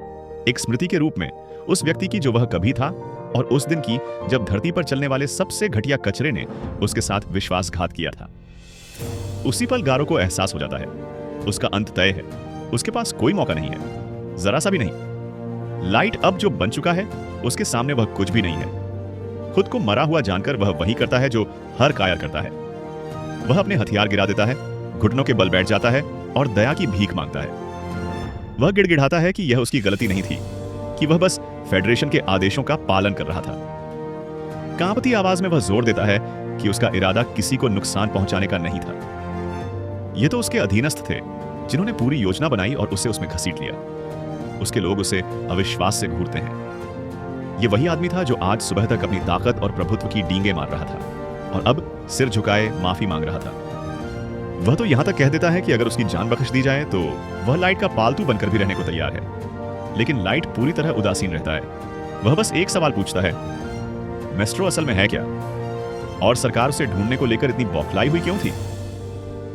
एक स्मृति के रूप में उस व्यक्ति की जो वह कभी था, और उस दिन की जब धरती पर चलने वाले सबसे घटिया कचरे ने उसके साथ विश्वासघात किया था। उसी पल गारो को एहसास हो जाता है, उसका अंत तय है। उसके पास कोई मौका नहीं है, जरा सा भी नहीं। लाइट अब जो बन चुका है, उसके सामने वह कुछ भी नहीं है। खुद को मरा हुआ जानकर वह वही करता है जो हर कायर करता है। वह अपने हथियार गिरा देता है, घुटनों के बल बैठ जाता है और दया की भीख मांगता है। वह गिड़गिड़ाता है कि यह उसकी गलती नहीं थी, कि वह बस फेडरेशन के आदेशों का पालन कर रहा था। कांपती आवाज में वह जोर देता है कि उसका इरादा किसी को नुकसान पहुंचाने का नहीं था। यह तो उसके अधीनस्थ थे जिन्होंने पूरी योजना बनाई और उसे उसमें घसीट लिया। उसके लोग उसे अविश्वास से घूरते हैं। यह वही आदमी था जो आज सुबह तक अपनी ताकत और प्रभुत्व की डींगे मार रहा था और अब सिर झुकाए माफी मांग रहा था। वह तो यहां तक कह देता है कि अगर उसकी जान बख्श दी जाए तो वह लाइट का पालतू बनकर भी रहने को तैयार है। लेकिन लाइट पूरी तरह उदासीन रहता है। वह बस एक सवाल पूछता है, मेस्ट्रो असल में है क्या, और सरकार उसे ढूंढने को लेकर इतनी बौखलाई हुई क्यों थी?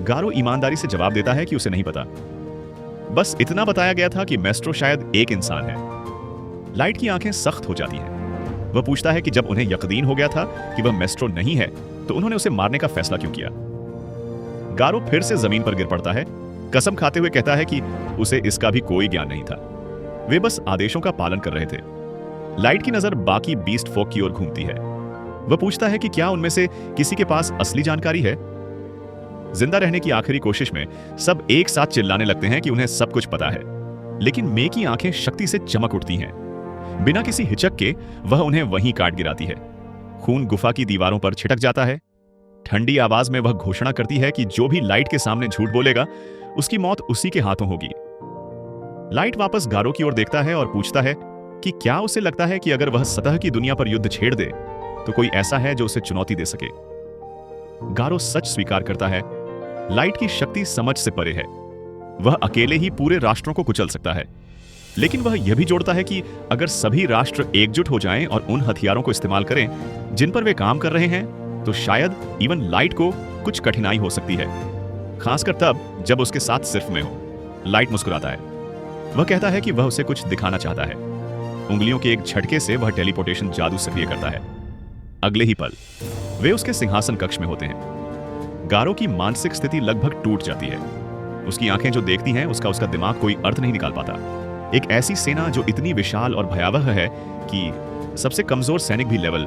गारो ईमानदारी से जवाब देता है कि उसे नहीं पता। बस इतना बताया गया था कि मेस्ट्रो शायद एक इंसान है। लाइट की आंखें सख्त हो जाती हैं। वह पूछता है कि जब उन्हें यकीन हो गया था कि वह मेस्ट्रो नहीं है, तो उन्होंने उसे मारने का फैसला क्यों किया? गारो फिर से जमीन पर गिर पड़ता है, कसम खाते हुए कहता है कि उसे इसका भी कोई ज्ञान नहीं था। वे बस आदेशों का पालन कर रहे थे। लाइट की नजर बाकी बीस्ट फोक की ओर घूमती है। वह पूछता है कि क्या उनमें से किसी के पास असली जानकारी है? जिंदा रहने की आखिरी कोशिश में सब एक साथ चिल्लाने लगते हैं कि उन्हें सब कुछ पता है। लेकिन मे की आंखें शक्ति से चमक उठती हैं। बिना किसी हिचक के वह उन्हें वहीं काट गिराती है। खून गुफा की दीवारों पर छिटक जाता है। ठंडी आवाज में वह घोषणा करती है कि जो भी लाइट के सामने झूठ बोलेगा, उसकी मौत उसी के हाथों होगी। लाइट वापस गारो की ओर देखता है और पूछता है कि क्या उसे लगता है कि अगर वह सतह की दुनिया पर युद्ध छेड़ दे तो कोई ऐसा है जो उसे चुनौती दे सके? गारो सच स्वीकार करता है, लाइट की शक्ति समझ से परे है। वह अकेले ही पूरे राष्ट्रों को कुचल सकता है। लेकिन वह यह भी जोड़ता है कि अगर सभी राष्ट्र एकजुट हो जाएं और उन हथियारों को इस्तेमाल करें जिन पर वे काम कर रहे हैं, तो शायद इवन लाइट को कुछ कठिनाई हो सकती है, खासकर तब जब उसके साथ सिर्फ में हो। लाइट मुस्कुराता है। वह कहता है कि वह उसे कुछ दिखाना चाहता है। उंगलियों के एक झटके से वह टेलीपोर्टेशन जादू सक्रिय करता है। अगले ही पल वे उसके सिंहासन कक्ष में होते हैं। गारो की मानसिक स्थिति लगभग टूट जाती है। उसकी आंखें जो देखती हैं, उसका दिमाग कोई अर्थ नहीं निकाल पाता। एक ऐसी सेना जो इतनी विशाल और भयावह है कि सबसे कमजोर सैनिक भी लेवल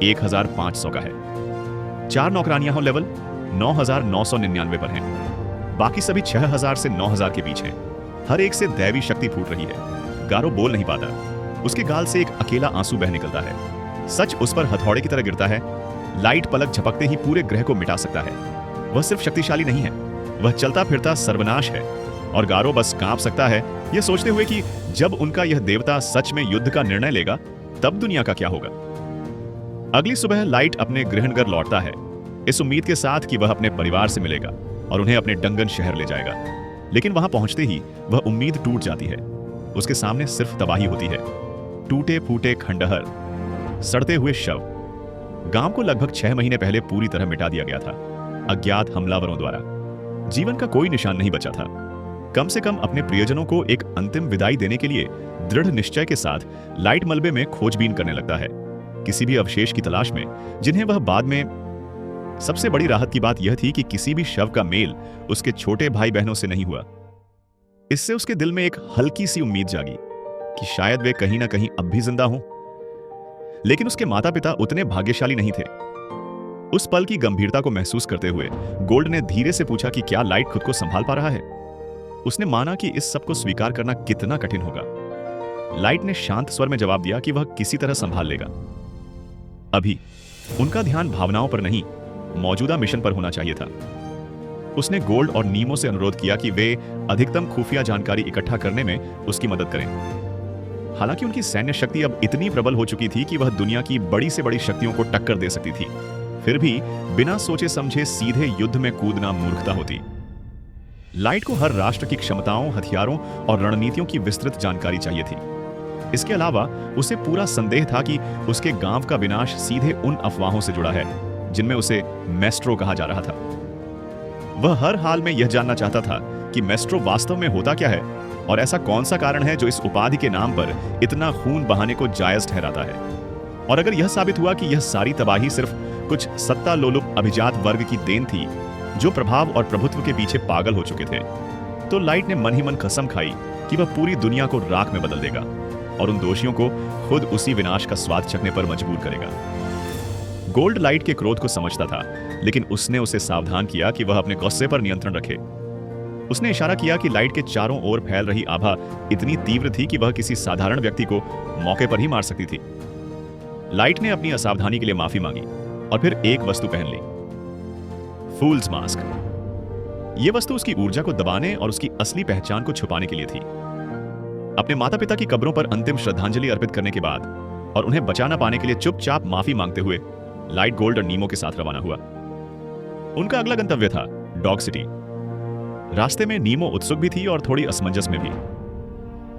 1500 का है। 4 नौकरानियां हो लेवल 9999 पर हैं। बाकी सभी 6000 से 9000 के बीच हैं। हर एक से दैवी शक्ति फूट रही है। गारो बोल नहीं पाता। उसके गाल से एक अकेला आंसू बह निकलता है। सच उस पर हथौड़े की तरह गिरता है। लाइट पलक झपकते ही पूरे ग्रह को मिटा सकता है। वह सिर्फ शक्तिशाली नहीं है, वह चलता फिरता सर्वनाश है। और गारो बस कांप सकता है यह सोचते हुए कि जब उनका यह देवता सच में युद्ध का निर्णय लेगा, तब दुनिया का क्या होगा। अगली सुबह लाइट अपने गृहनगर लौटता है, इस उम्मीद के साथ कि वह अपने परिवार से मिलेगा और उन्हें अपने डंगन शहर ले जाएगा। लेकिन वहां पहुंचते ही वह उम्मीद टूट जाती है। उसके सामने सिर्फ तबाही होती है। टूटे फूटे खंडहर, सड़ते हुए शव। गांव को लगभग 6 महीने पहले पूरी तरह मिटा दिया गया था, अज्ञात हमलावरों द्वारा। जीवन का कोई निशान नहीं बचा था। कम से कम अपने प्रियजनों को एक अंतिम विदाई देने के लिए दृढ़ निश्चय के साथ लाइट मलबे में खोजबीन करने लगता है, किसी भी अवशेष की तलाश में जिन्हें वह बाद में। सबसे बड़ी राहत की बात यह थी कि किसी भी शव का मेल उसके छोटे भाई बहनों से नहीं हुआ। इससे उसके दिल में एक हल्की सी उम्मीद जागी कि शायद वे कहीं ना कहीं अब भी जिंदा हों। लेकिन उसके माता पिता उतने भाग्यशाली नहीं थे। उस पल की गंभीरता को महसूस करते हुए गोल्ड ने धीरे से पूछा कि क्या लाइट खुद को संभाल पा रहा है। उसने माना कि इस सब को स्वीकार करना कितना कठिन होगा। लाइट ने शांत स्वर में जवाब दिया कि वह किसी तरह संभाल लेगा। अभी उनका ध्यान भावनाओं पर नहीं, मौजूदा मिशन पर होना चाहिए था। उसने गोल्ड और नीमो से अनुरोध किया कि वे अधिकतम खुफिया जानकारी इकट्ठा करने में उसकी मदद करें। हालांकि उनकी सैन्य शक्ति अब इतनी प्रबल हो चुकी थी कि वह दुनिया की बड़ी से बड़ी शक्तियों को टक्कर दे सकती थी। फिर भी बिना सोचे समझे सीधे युद्ध में कूदना मूर्खता होती। लाइट को हर राष्ट्र की क्षमताओं, हथियारों और रणनीतियों की विस्तृत जानकारी चाहिए थी। इसके अलावा उसे पूरा संदेह था कि उसके गांव का विनाश सीधे उन अफवाहों से जुड़ा है जिनमें उसे मेस्ट्रो कहा जा रहा था। वह हर हाल में यह जानना चाहता था कि मेस्ट्रो वास्तव में होता क्या है और ऐसा कौन सा कारण है जो इस उपाधि के नाम पर इतना खून बहाने को जायज ठहराता है। और अगर यह साबित हुआ कि यह सारी तबाही सिर्फ कुछ सत्ता लोलुप अभिजात वर्ग की देन थी जो प्रभाव और प्रभुत्व के पीछे पागल हो चुके थे, तो लाइट ने मन ही मन कसम खाई कि वह पूरी दुनिया को राख में बदल देगा और उन दोषियों को खुद उसी विनाश का स्वाद चखने पर मजबूर करेगा। गोल्ड लाइट के क्रोध को समझता था, लेकिन उसने उसे सावधान किया कि वह अपने गुस्से पर नियंत्रण रखे। उसने इशारा किया कि लाइट के चारों ओर फैल रही आभा इतनी तीव्र थी कि वह किसी साधारण व्यक्ति को मौके पर ही मार सकती थी। लाइट ने अपनी असावधानी के लिए माफी मांगी और फिर एक वस्तु पहन ली, फूल्स मास्क। यह वस्तु उसकी ऊर्जा को दबाने और उसकी असली पहचान को छुपाने के लिए थी। अपने माता पिता की कब्रों पर अंतिम श्रद्धांजलि अर्पित करने के बाद और उन्हें बचा न पाने के लिए चुपचाप माफी मांगते हुए लाइट गोल्ड और नीमो के साथ रवाना हुआ। उनका अगला गंतव्य था डॉग सिटी। रास्ते में नीमो उत्सुक भी थी और थोड़ी असमंजस में भी।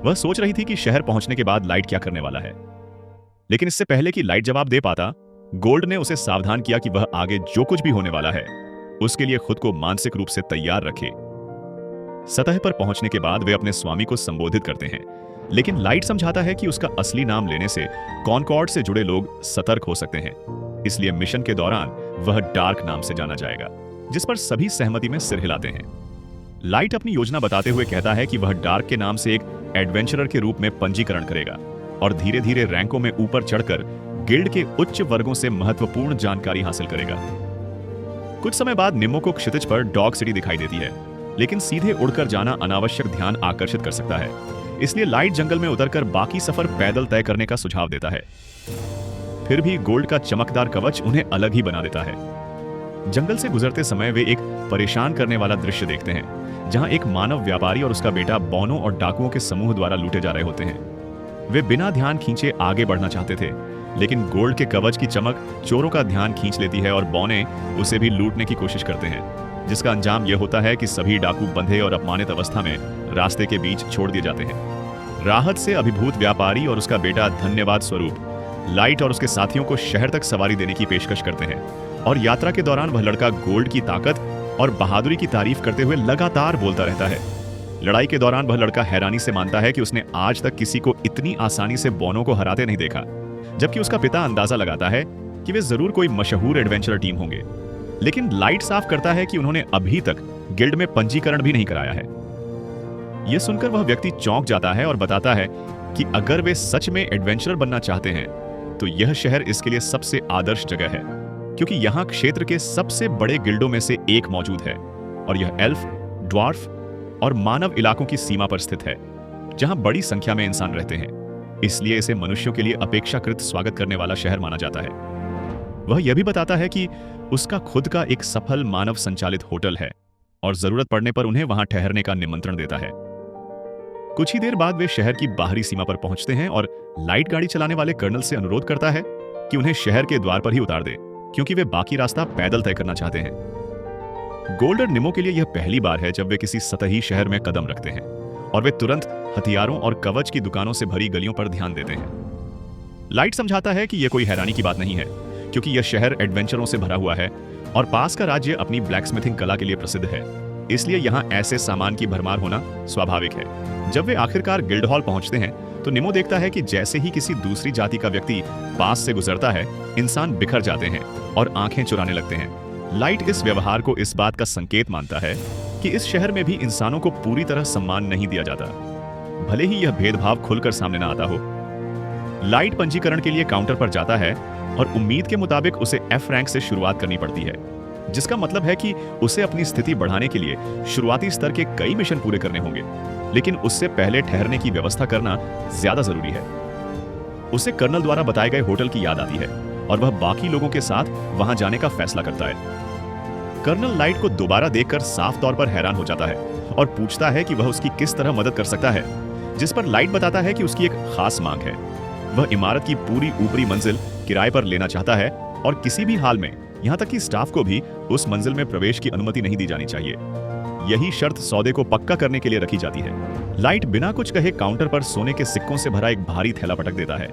वह सोच रही थी कि शहर पहुंचने के बाद लाइट क्या करने वाला है। लेकिन इससे पहले कि लाइट जवाब दे पाता, गोल्ड ने उसे सावधान किया कि वह आगे जो कुछ भी होने वाला है उसके लिए खुद को मानसिक रूप से तैयार रखे। सतह पर पहुंचने के बाद वे अपने स्वामी को संबोधित करते हैं, लेकिन लाइट समझाता है कि उसका असली नाम लेने से कॉनकॉर्ड से जुड़े लोग सतर्क हो सकते हैं। इसलिए मिशन के दौरान वह डार्क नाम से जाना जाएगा, जिस पर सभी सहमति में सिर हिलाते हैं। लाइट अपनी योजना बताते हुए कहता है कि वह डार्क के नाम से एक एडवेंचरर के रूप में पंजीकरण करेगा और धीरे धीरे रैंकों में ऊपर चढ़कर गिल्ड के उच्च वर्गों से महत्वपूर्ण जानकारी हासिल करेगा। कुछ समय बाद निम्मो को क्षितिज पर डॉग सिटी दिखाई देती है, लेकिन सीधे उड़कर जाना अनावश्यक ध्यान आकर्षित कर सकता है। इसलिए लाइट जंगल में उतरकर बाकी सफर पैदल तय करने का सुझाव देता है। फिर भी गोल्ड का चमकदार कवच उन्हें अलग ही बना देता है। जंगल से गुजरते समय वे एक परेशान करने वाला दृश्य देखते हैं, जहां एक मानव व्यापारी और उसका बेटा बौनों और डाकुओं के समूह द्वारा लूटे जा रहे होते हैं। वे बिना ध्यान खींचे आगे बढ़ना चाहते थे, लेकिन गोल्ड के कवच की चमक चोरों का ध्यान खींच लेती है और बौने उसे भी लूटने की कोशिश करते हैं। जिसका अंजाम यह होता है कि सभी डाकू बंधे और अपमानित अवस्था में रास्ते के बीच छोड़ दिए जाते हैं। राहत से अभिभूत व्यापारी और उसका बेटा धन्यवाद स्वरूप लाइट और उसके साथियों को शहर तक सवारी देने की पेशकश करते हैं और यात्रा के दौरान वह लड़का गोल्ड की ताकत और बहादुरी की तारीफ करते हुए लगातार बोलता रहता है। लड़ाई के दौरान वह लड़का हैरानी से मानता है कि उसने आज तक किसी को इतनी आसानी से बोनो को हराते नहीं देखा, जबकि उसका पिता अंदाजा लगाता है कि वे जरूर कोई मशहूर एडवेंचर टीम होंगे। लेकिन लाइट साफ करता है कि उन्होंने अभी तक गिल्ड में पंजीकरण भी नहीं कराया है। यह सुनकर वह व्यक्ति चौंक जाता है और बताता है कि अगर वे सच में एडवेंचरर बनना चाहते हैं तो यह शहर इसके लिए सबसे आदर्श जगह है, क्योंकि यहाँ क्षेत्र के सबसे बड़े गिल्डों में से एक मौजूद है और यह एल्फ, ड्वार्फ और मानव इलाकों की सीमा पर स्थित है, जहां बड़ी संख्या में इंसान रहते हैं। इसलिए इसे मनुष्यों के लिए अपेक्षाकृत स्वागत करने वाला शहर माना जाता है। वह यह भी बताता है कि उसका खुद का एक सफल मानव संचालित होटल है और जरूरत पड़ने पर उन्हें वहां ठहरने का निमंत्रण देता है। कुछ ही देर बाद वे शहर की बाहरी सीमा पर पहुंचते हैं और लाइट गाड़ी चलाने वाले कर्नल से अनुरोध करता है कि उन्हें शहर के द्वार पर ही उतार दे, क्योंकि वे बाकी रास्ता पैदल तय करना चाहते हैं। गोल्ड और निमो के लिए यह पहली बार है जब वे किसी सतही शहर में कदम रखते हैं और वे तुरंत हथियारों और कवच की दुकानों से भरी गलियों पर ध्यान देते हैं। लाइट समझाता है कि यह कोई हैरानी की बात नहीं है, क्योंकि यह शहर एडवेंचरों से भरा हुआ है और पास का राज्य अपनी ब्लैकस्मिथिंग कला के लिए प्रसिद्ध है, इसलिए यहाँ ऐसे सामान की भरमार होना स्वाभाविक है। जब वे आखिरकार गिल्ड हॉल पहुंचते हैं तो निमो देखता है कि जैसे ही किसी दूसरी जाति का व्यक्ति पास से गुजरता है, इंसान बिखर जाते हैं और आंखें चुराने लगते हैं। लाइट इस व्यवहार को इस बात का संकेत मानता है कि इस शहर में भी इंसानों को पूरी तरह सम्मान नहीं दिया जाता, भले ही यह भेदभाव खुलकर सामने न आता हो। लाइट पंजीकरण के लिए काउंटर पर जाता है और उम्मीद के मुताबिक उसे एफ रैंक से शुरुआत करनी पड़ती है, जिसका मतलब है कि उसे अपनी स्थिति बढ़ाने के लिए शुरुआती स्तर के कई मिशन पूरे करने होंगे, लेकिन उससे पहले ठहरने की व्यवस्था करना ज्यादा जरूरी है। उसे कर्नल द्वारा बताए गए होटल की याद आती है और वह बाकी लोगों के साथ वहां जाने का फैसला करता है। कर्नल लाइट को दोबारा देखकर साफ तौर पर हैरान हो जाता है और पूछता है कि वह उसकी किस तरह मदद कर सकता है, जिस पर लाइट बताता है कि उसकी एक खास मांग है। वह इमारत की पूरी ऊपरी मंजिल किराए पर लेना चाहता है और किसी भी हाल में, यहाँ तक कि स्टाफ को भी उस मंजिल में प्रवेश की अनुमति नहीं दी जानी चाहिए। यही शर्त सौदे को पक्का करने के लिए रखी जाती है। लाइट बिना कुछ कहे काउंटर पर सोने के सिक्कों से भरा एक भारी थैला पटक देता है,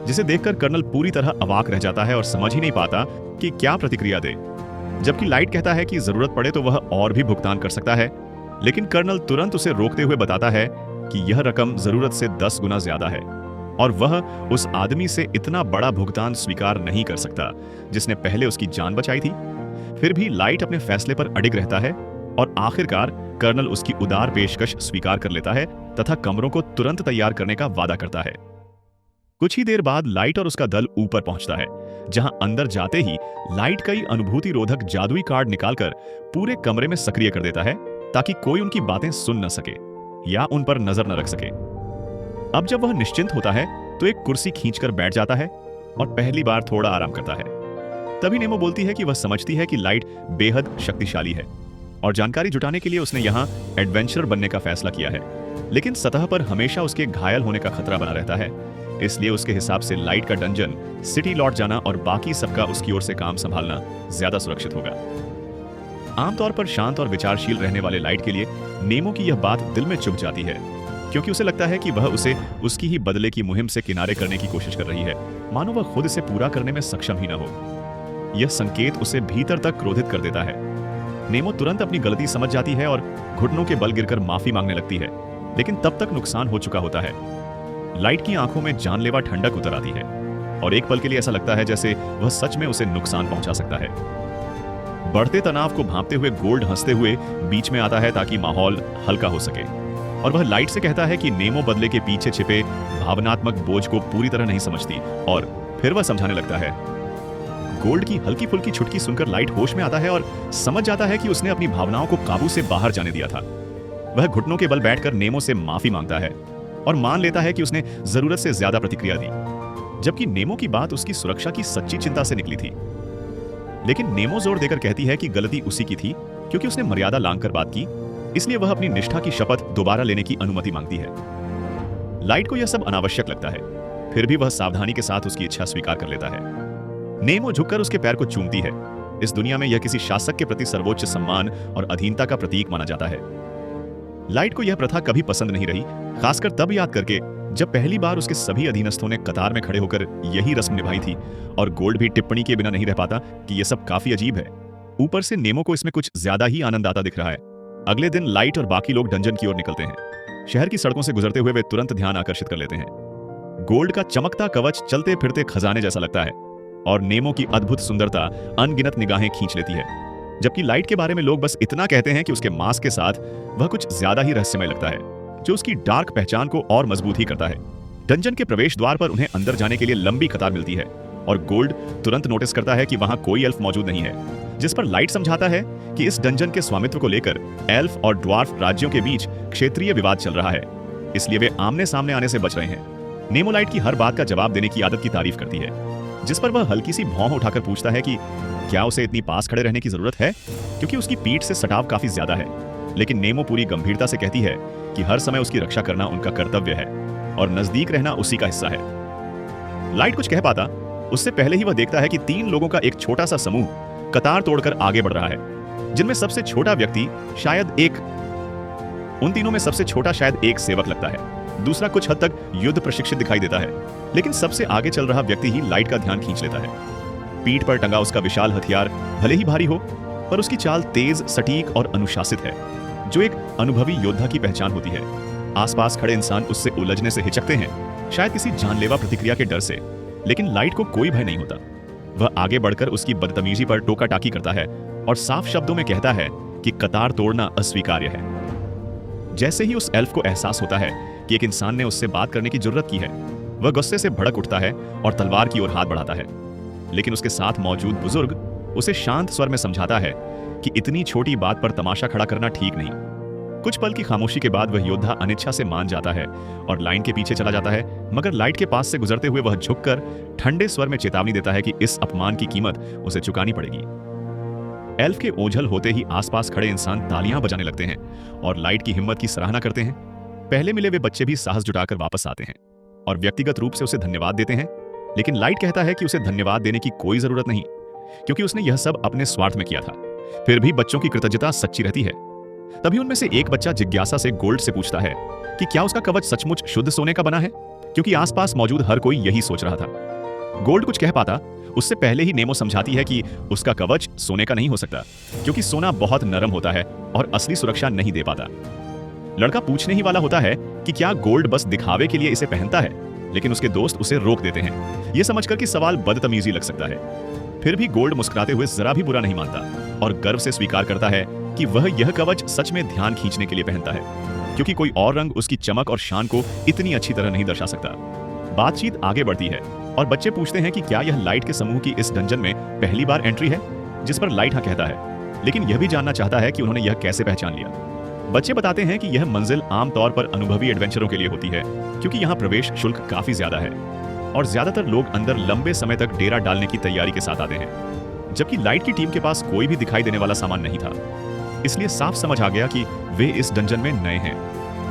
जिसे देखकर कर्नल पूरी तरह अवाक रह जाता है और समझ ही नहीं पाता कि क्या प्रतिक्रिया दे। जबकि लाइट कहता है कि जरूरत पड़े तो वह और भी भुगतान कर सकता है, लेकिन कर्नल तुरंत उसे रोकते हुए बताता है कि यह रकम जरूरत से 10 गुना ज्यादा है और वह उस आदमी से इतना बड़ा भुगतान स्वीकार नहीं कर सकता जिसने पहले उसकी जान बचाई थी। फिर भी लाइट अपने फैसले पर अडिग रहता है और आखिरकार कर्नल उसकी उदार पेशकश स्वीकार कर लेता है तथा कमरों को तुरंत तैयार करने का वादा करता है। कुछ ही देर बाद लाइट और उसका दल ऊपर पहुंचता है, जहां अंदर जाते ही लाइट कई अनुभूति रोधक जादुई कार्ड निकालकर पूरे कमरे में सक्रिय कर देता है, ताकि कोई उनकी बातें सुन न सके या उन पर नजर न रख सके। अब जब वह निश्चिंत होता है तो एक कुर्सी खींचकर बैठ जाता है और पहली बार थोड़ा आराम करता है। तभी नेमो बोलती है कि वह समझती है कि लाइट बेहद शक्तिशाली है और जानकारी जुटाने के लिए उसने यहाँ एडवेंचरर बनने का फैसला किया है, लेकिन सतह पर हमेशा उसके घायल होने का खतरा बना रहता है। इसलिए उसके हिसाब से लाइट का डंजन, सिटी लौट जाना और बाकी सबका उसकी ओर से काम संभालना ज्यादा सुरक्षित होगा। आमतौर पर शांत और विचारशील रहने वाले लाइट के लिए नेमो की यह बात दिल में चुभ जाती है, क्योंकि उसे लगता है कि वह उसे उसकी ही बदले की मुहिम से किनारे करने की कोशिश कर रही है, मानो वह खुद इसे पूरा करने में सक्षम ही न हो। यह संकेत उसे भीतर तक क्रोधित कर देता है। नेमो तुरंत अपनी गलती समझ जाती है और घुटनों के बल गिरकर माफी मांगने लगती है, लेकिन तब तक नुकसान हो चुका होता है। लाइट की आंखों में जानलेवा ठंडक उतर आती है और एक पल के लिए ऐसा लगता है जैसे वह सच में उसे नुकसान पहुंचा सकता है। बढ़ते तनाव को भांपते हुए गोल्ड हंसते हुए बीच में आता है ताकि माहौल हल्का हो सके, और वह लाइट से कहता है कि नेमो बदले के पीछे छिपे भावनात्मक बोझ को पूरी तरह नहीं समझती, और फिर वह समझाने लगता है। गोल्ड की हल्की फुल्की छुटकी सुनकर लाइट होश में आता है और समझ जाता है कि उसने अपनी भावनाओं को काबू से बाहर जाने दिया था। वह घुटनों के बल बैठकर नेमो से माफी मांगता है और मान लेता है कि उसने जरूरत से ज्यादा प्रतिक्रिया दी, जबकि नेमो की बात उसकी सुरक्षा की सच्ची चिंता से निकली थी। लेकिन नेमो जोर देकर कहती है कि गलती उसी की थी, क्योंकि उसने मर्यादा लांघकर बात की, इसलिए वह अपनी निष्ठा की शपथ दोबारा लेने की अनुमति मांगती है। लाइट को यह सब अनावश्यक लगता है, फिर भी वह सावधानी के साथ उसकी इच्छा स्वीकार कर लेता है। नेमो झुककर उसके पैर को चूमती है इस दुनिया में यह किसी शासक के प्रति सर्वोच्च सम्मान और अधीनता का प्रतीक माना जाता है। लाइट को यह प्रथा कभी पसंद नहीं रही, खासकर तब याद करके जब पहली बार उसके सभी अधीनस्थों ने कतार में खड़े होकर यही रस्म निभाई थी, और गोल्ड भी टिप्पणी के बिना नहीं रह पाता कि यह सब काफी अजीब है। ऊपर से नेमो को इसमें कुछ ज्यादा ही आनंद आता दिख रहा है। अगले दिन लाइट और बाकी लोग डंजन की ओर निकलते हैं। शहर की सड़कों से गुजरते हुए वे तुरंत ध्यान आकर्षित कर लेते हैं। गोल्ड का चमकता कवच चलते फिरते खजाने जैसा लगता है, और नेमो की अद्भुत सुंदरता अनगिनत निगाहें खींच लेती है। जबकि लाइट के बारे में लोग बस इतना कहते हैं कि उसके मास्क के साथ वह कुछ ज्यादा ही रहस्यमय लगता है, जो उसकी डार्क पहचान को और मजबूत ही करता है। डंजन के प्रवेश द्वार पर उन्हें अंदर जाने के लिए लंबी कतार मिलती है, और गोल्ड तुरंत नोटिस करता है कि वहां कोई एल्फ मौजूद नहीं है, जिस पर लाइट समझाता है कि इस डंजन के स्वामित्व को लेकर एल्फ और ड्वार्फ राज्यों के बीच क्षेत्रीय विवाद चल रहा है, इसलिए वे आमने सामने आने से बच रहे हैं। नेमो लाइट की हर बात का जवाब देने की आदत की तारीफ करती है, जिस पर वह हल्की सी भौं उठाकर पूछता है कि क्या उसे इतनी पास खड़े रहने की जरूरत है, क्योंकि उसकी पीठ से सटाव काफी ज्यादा है। लेकिन नेमो पूरी गंभीरता से कहती है कि हर समय उसकी रक्षा करना उनका कर्तव्य है, और नजदीक रहना उसी का हिस्सा है। लाइट कुछ कह पाता उससे पहले ही वह देखता है कि 3 लोगों का एक छोटा सा समूह कतार तोड़कर आगे बढ़ रहा है, जिनमें सबसे छोटा व्यक्ति उन तीनों में सबसे छोटा शायद एक सेवक लगता है। दूसरा कुछ हद तक युद्ध प्रशिक्षित दिखाई देता है, लेकिन सबसे आगे चल रहा व्यक्ति ही लाइट का ध्यान खींच लेता है। पीठ पर टंगा उसका विशाल हथियार भले ही भारी हो, पर उसकी चाल तेज, सटीक और अनुशासित है, जो एक अनुभवी योद्धा की पहचान होती है। आसपास खड़े इंसान उससे उलझने से हिचकते हैं, शायद किसी जानलेवा प्रतिक्रिया के डर से, लेकिन लाइट को कोई भय नहीं होता। वह आगे बढ़कर उसकी बदतमीजी पर टोका टाकी करता है और साफ शब्दों में कहता है कि कतार तोड़ना अस्वीकार्य है। जैसे ही उस एल्फ को एहसास होता है कि एक इंसान ने उससे बात करने की जरूरत की है, वह गुस्से से भड़क उठता है और तलवार की ओर हाथ बढ़ाता है। लेकिन उसके साथ मौजूद बुजुर्ग उसे शांत स्वर में समझाता है कि इतनी छोटी बात पर तमाशा खड़ा करना ठीक नहीं। कुछ पल की खामोशी के बाद वह योद्धा अनिच्छा से मान जाता है और लाइन के पीछे चला जाता है, मगर लाइट के पास से गुजरते हुए वह झुककर ठंडे स्वर में चेतावनी देता है कि इस अपमान की कीमत उसे चुकानी पड़ेगी। एल्फ के ओझल होते ही आसपास खड़े इंसान तालियां बजाने लगते हैं और लाइट की हिम्मत की सराहना करते हैं। पहले मिले वे बच्चे भी साहस जुटाकर वापस आते हैं और व्यक्तिगत रूप से उसे धन्यवाद देते हैं, लेकिन लाइट कहता है कि उसे धन्यवाद देने की कोई जरूरत नहीं, क्योंकि उसने यह सब अपने स्वार्थ में किया था। फिर भी बच्चों की कृतज्ञता सच्ची रहती है। तभी उनमें से एक बच्चा जिज्ञासा से गोल्ड से पूछता है कि क्या उसका कवच सचमुच शुद्ध सोने का बना है, क्योंकि आसपास मौजूद हर कोई यही सोच रहा था। गोल्ड कुछ कह पाता उससे पहले ही नेमो समझाती है कि उसका कवच सोने का नहीं हो सकता, क्योंकि सोना बहुत नरम होता है और असली सुरक्षा नहीं दे पाता। लड़का पूछने ही वाला होता है कि क्या गोल्ड बस दिखावे के लिए इसे पहनता है, लेकिन उसके दोस्त उसे रोक देते हैं, यह समझकर कि सवाल बदतमीजी लग सकता है। फिर भी गोल्ड मुस्कुराते हुए जरा भी बुरा नहीं मानता और गर्व से स्वीकार करता है कि वह यह कवच सच में ध्यान खींचने के लिए पहनता है, क्योंकि कोई और रंग उसकी चमक और शान को इतनी अच्छी तरह नहीं दर्शा सकता। बातचीत आगे बढ़ती है और बच्चे पूछते हैं कि क्या यह लाइट के समूह की इस डंजन में पहली बार एंट्री है, जिस पर लाइट हाँ कहता है, लेकिन यह भी जानना चाहता है कि उन्होंने यह कैसे पहचान लिया। बच्चे बताते हैं कि यह मंजिल आमतौर पर अनुभवी एडवेंचरों के लिए होती है, क्योंकि यहाँ प्रवेश शुल्क काफी ज्यादा है और ज्यादातर लोग अंदर लंबे समय तक डेरा डालने की तैयारी के साथ आते हैं। जबकि लाइट की टीम के पास कोई भी दिखाई देने वाला सामान नहीं था, इसलिए साफ समझ आ गया कि वे इस डंजन में नए हैं।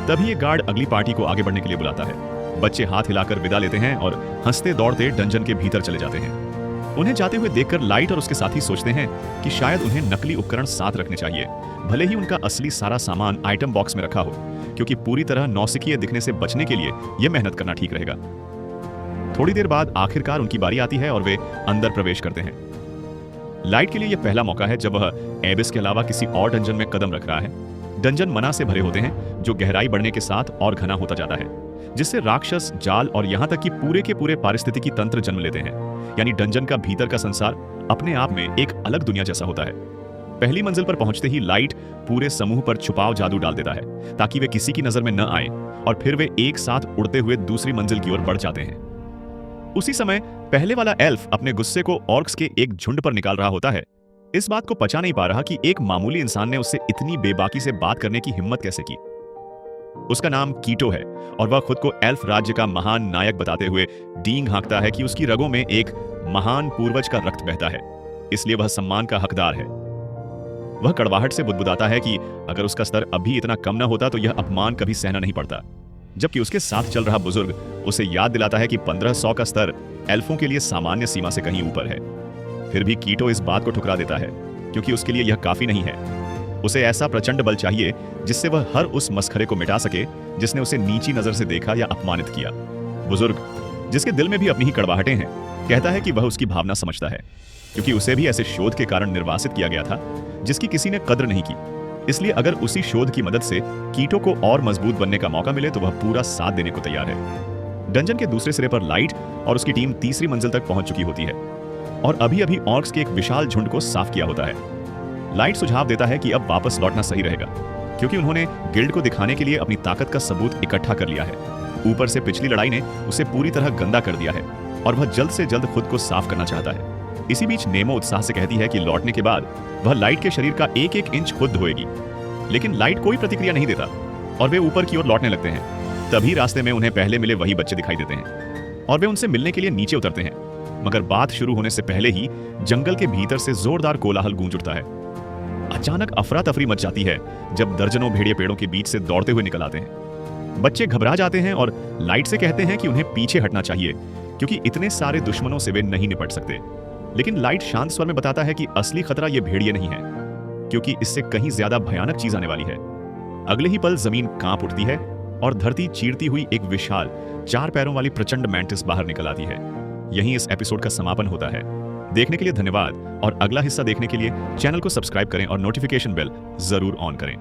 तभी ये गार्ड अगली पार्टी को आगे बढ़ने के लिए बुलाता है। बच्चे हाथ हिलाकर विदा लेते हैं और हंसते दौड़ते डंजन के भीतर चले जाते हैं। उन्हें जाते हुए देखकर लाइट और उसके साथी सोचते हैं कि शायद उन्हें नकली उपकरण साथ रखने चाहिए, भले ही उनका असली सारा सामान आइटम बॉक्स में रखा हो, क्योंकि पूरी तरह नौसिखिए दिखने से बचने के लिए यह मेहनत करना ठीक रहेगा। थोड़ी देर बाद आखिरकार उनकी बारी आती है और वे अंदर प्रवेश करते हैं। लाइट के लिए यह पहला मौका है जब वह एबिस के अलावा किसी और डंजन में कदम रख रहा है। डंजन मना से भरे होते हैं, जो गहराई बढ़ने के साथ और घना होता जाता है, जिससे राक्षस, जाल और यहां तक कि पूरे के पूरे पारिस्थितिकी तंत्र जन्म लेते हैं। यानी डंजन का भीतर का संसार अपने आप में एक अलग दुनिया जैसा होता है। पहली मंजिल पर पहुंचते ही लाइट पूरे समूह पर छुपाव जादू डाल देता है, ताकि वे किसी की नजर में न आए, और फिर वे एक साथ उड़ते हुए दूसरी मंजिल की ओर बढ़ जाते हैं। उसी समय पहले वाला एल्फ अपने गुस्से को ऑर्क्स के एक झुंड पर निकाल रहा होता है। इस बात को पचा नहीं पा रहा कि एक मामूली इंसान ने उससे इतनी बेबाकी से बात करने की हिम्मत कैसे की। उसका नाम कीटो है और वह खुद को एल्फ राज्य का महान नायक बताते हुए डींग हाँकता है कि उसकी रगों में एक महान पूर्वज का रक्त बहता है, इसलिए वह सम्मान का हकदार है। वह कड़वाहट से बुदबुदाता है कि अगर उसका स्तर अभी इतना कम न होता तो यह अपमान कभी सहना नहीं पड़ता। जबकि उसके साथ चल रहा बुजुर्ग उसे याद दिलाता है कि 1500 का स्तर एल्फों के लिए सामान्य सीमा से कहीं ऊपर है। फिर भी कीटो इस बात को ठुकरा देता है क्योंकि उसके लिए यह काफी नहीं है। उसे ऐसा प्रचंड बल चाहिए जिससे वह हर उस मस्खरे को मिटा सके जिसने उसे नीची नजर से देखा या अपमानित किया। बुजुर्ग, जिसके दिल में भी अपनी ही कड़वाहटें हैं, कहता है कि वह उसकी भावना समझता है क्योंकि उसे भी ऐसे शोध के कारण निर्वासित किया गया था जिसकी किसी ने कद्र नहीं की। इसलिए अगर उसी शोध की मदद से कीटो को और मजबूत बनने का मौका मिले तो वह पूरा साथ देने को तैयार है। डंजन के दूसरे सिरे पर लाइट और उसकी टीम तीसरी मंजिल तक पहुंच चुकी होती है और अभी अभी ऑर्क्स के एक विशाल झुंड को साफ किया होता है। लाइट सुझाव देता है कि अब वापस लौटना सही रहेगा क्योंकि उन्होंने गिल्ड को दिखाने के लिए अपनी ताकत का सबूत इकट्ठा कर लिया है। ऊपर से पिछली लड़ाई ने उसे पूरी तरह गंदा कर दिया है और वह जल्द से जल्द खुद को साफ करना चाहता है। इसी बीच नेमो उत्साह से कहती है कि लौटने के बाद वह लाइट के शरीर का एक एक इंच खुद धोएगी, लेकिन लाइट कोई प्रतिक्रिया नहीं देता और वे ऊपर की ओर लौटने लगते हैं। तभी रास्ते में उन्हें पहले मिले वही बच्चे दिखाई देते हैं और वे उनसे मिलने के लिए नीचे उतरते हैं, मगर बात शुरू होने से पहले ही जंगल के भीतर से जोरदार कोलाहल गूंज उठता है। अचानक अफरा तफरी मच जाती है जब दर्जनों भेड़िए पेड़ों के बीच से दौड़ते हुए निकल आते हैं। बच्चे घबरा जाते हैं और लाइट से कहते हैं कि उन्हें पीछे हटना चाहिए क्योंकि इतने सारे दुश्मनों से वे नहीं निपट सकते। लेकिन लाइट शांत स्वर में बताता है कि असली खतरा ये भेड़िए नहीं है क्योंकि इससे कहीं ज्यादा भयानक चीज आने वाली है। अगले ही पल जमीन कांप उठती है और धरती चीरती हुई एक विशाल 4 पैरों वाली प्रचंड मैंटिस बाहर निकल आती है। यहीं इस एपिसोड का समापन होता है। देखने के लिए धन्यवाद और अगला हिस्सा देखने के लिए चैनल को सब्सक्राइब करें और नोटिफिकेशन बेल जरूर ऑन करें।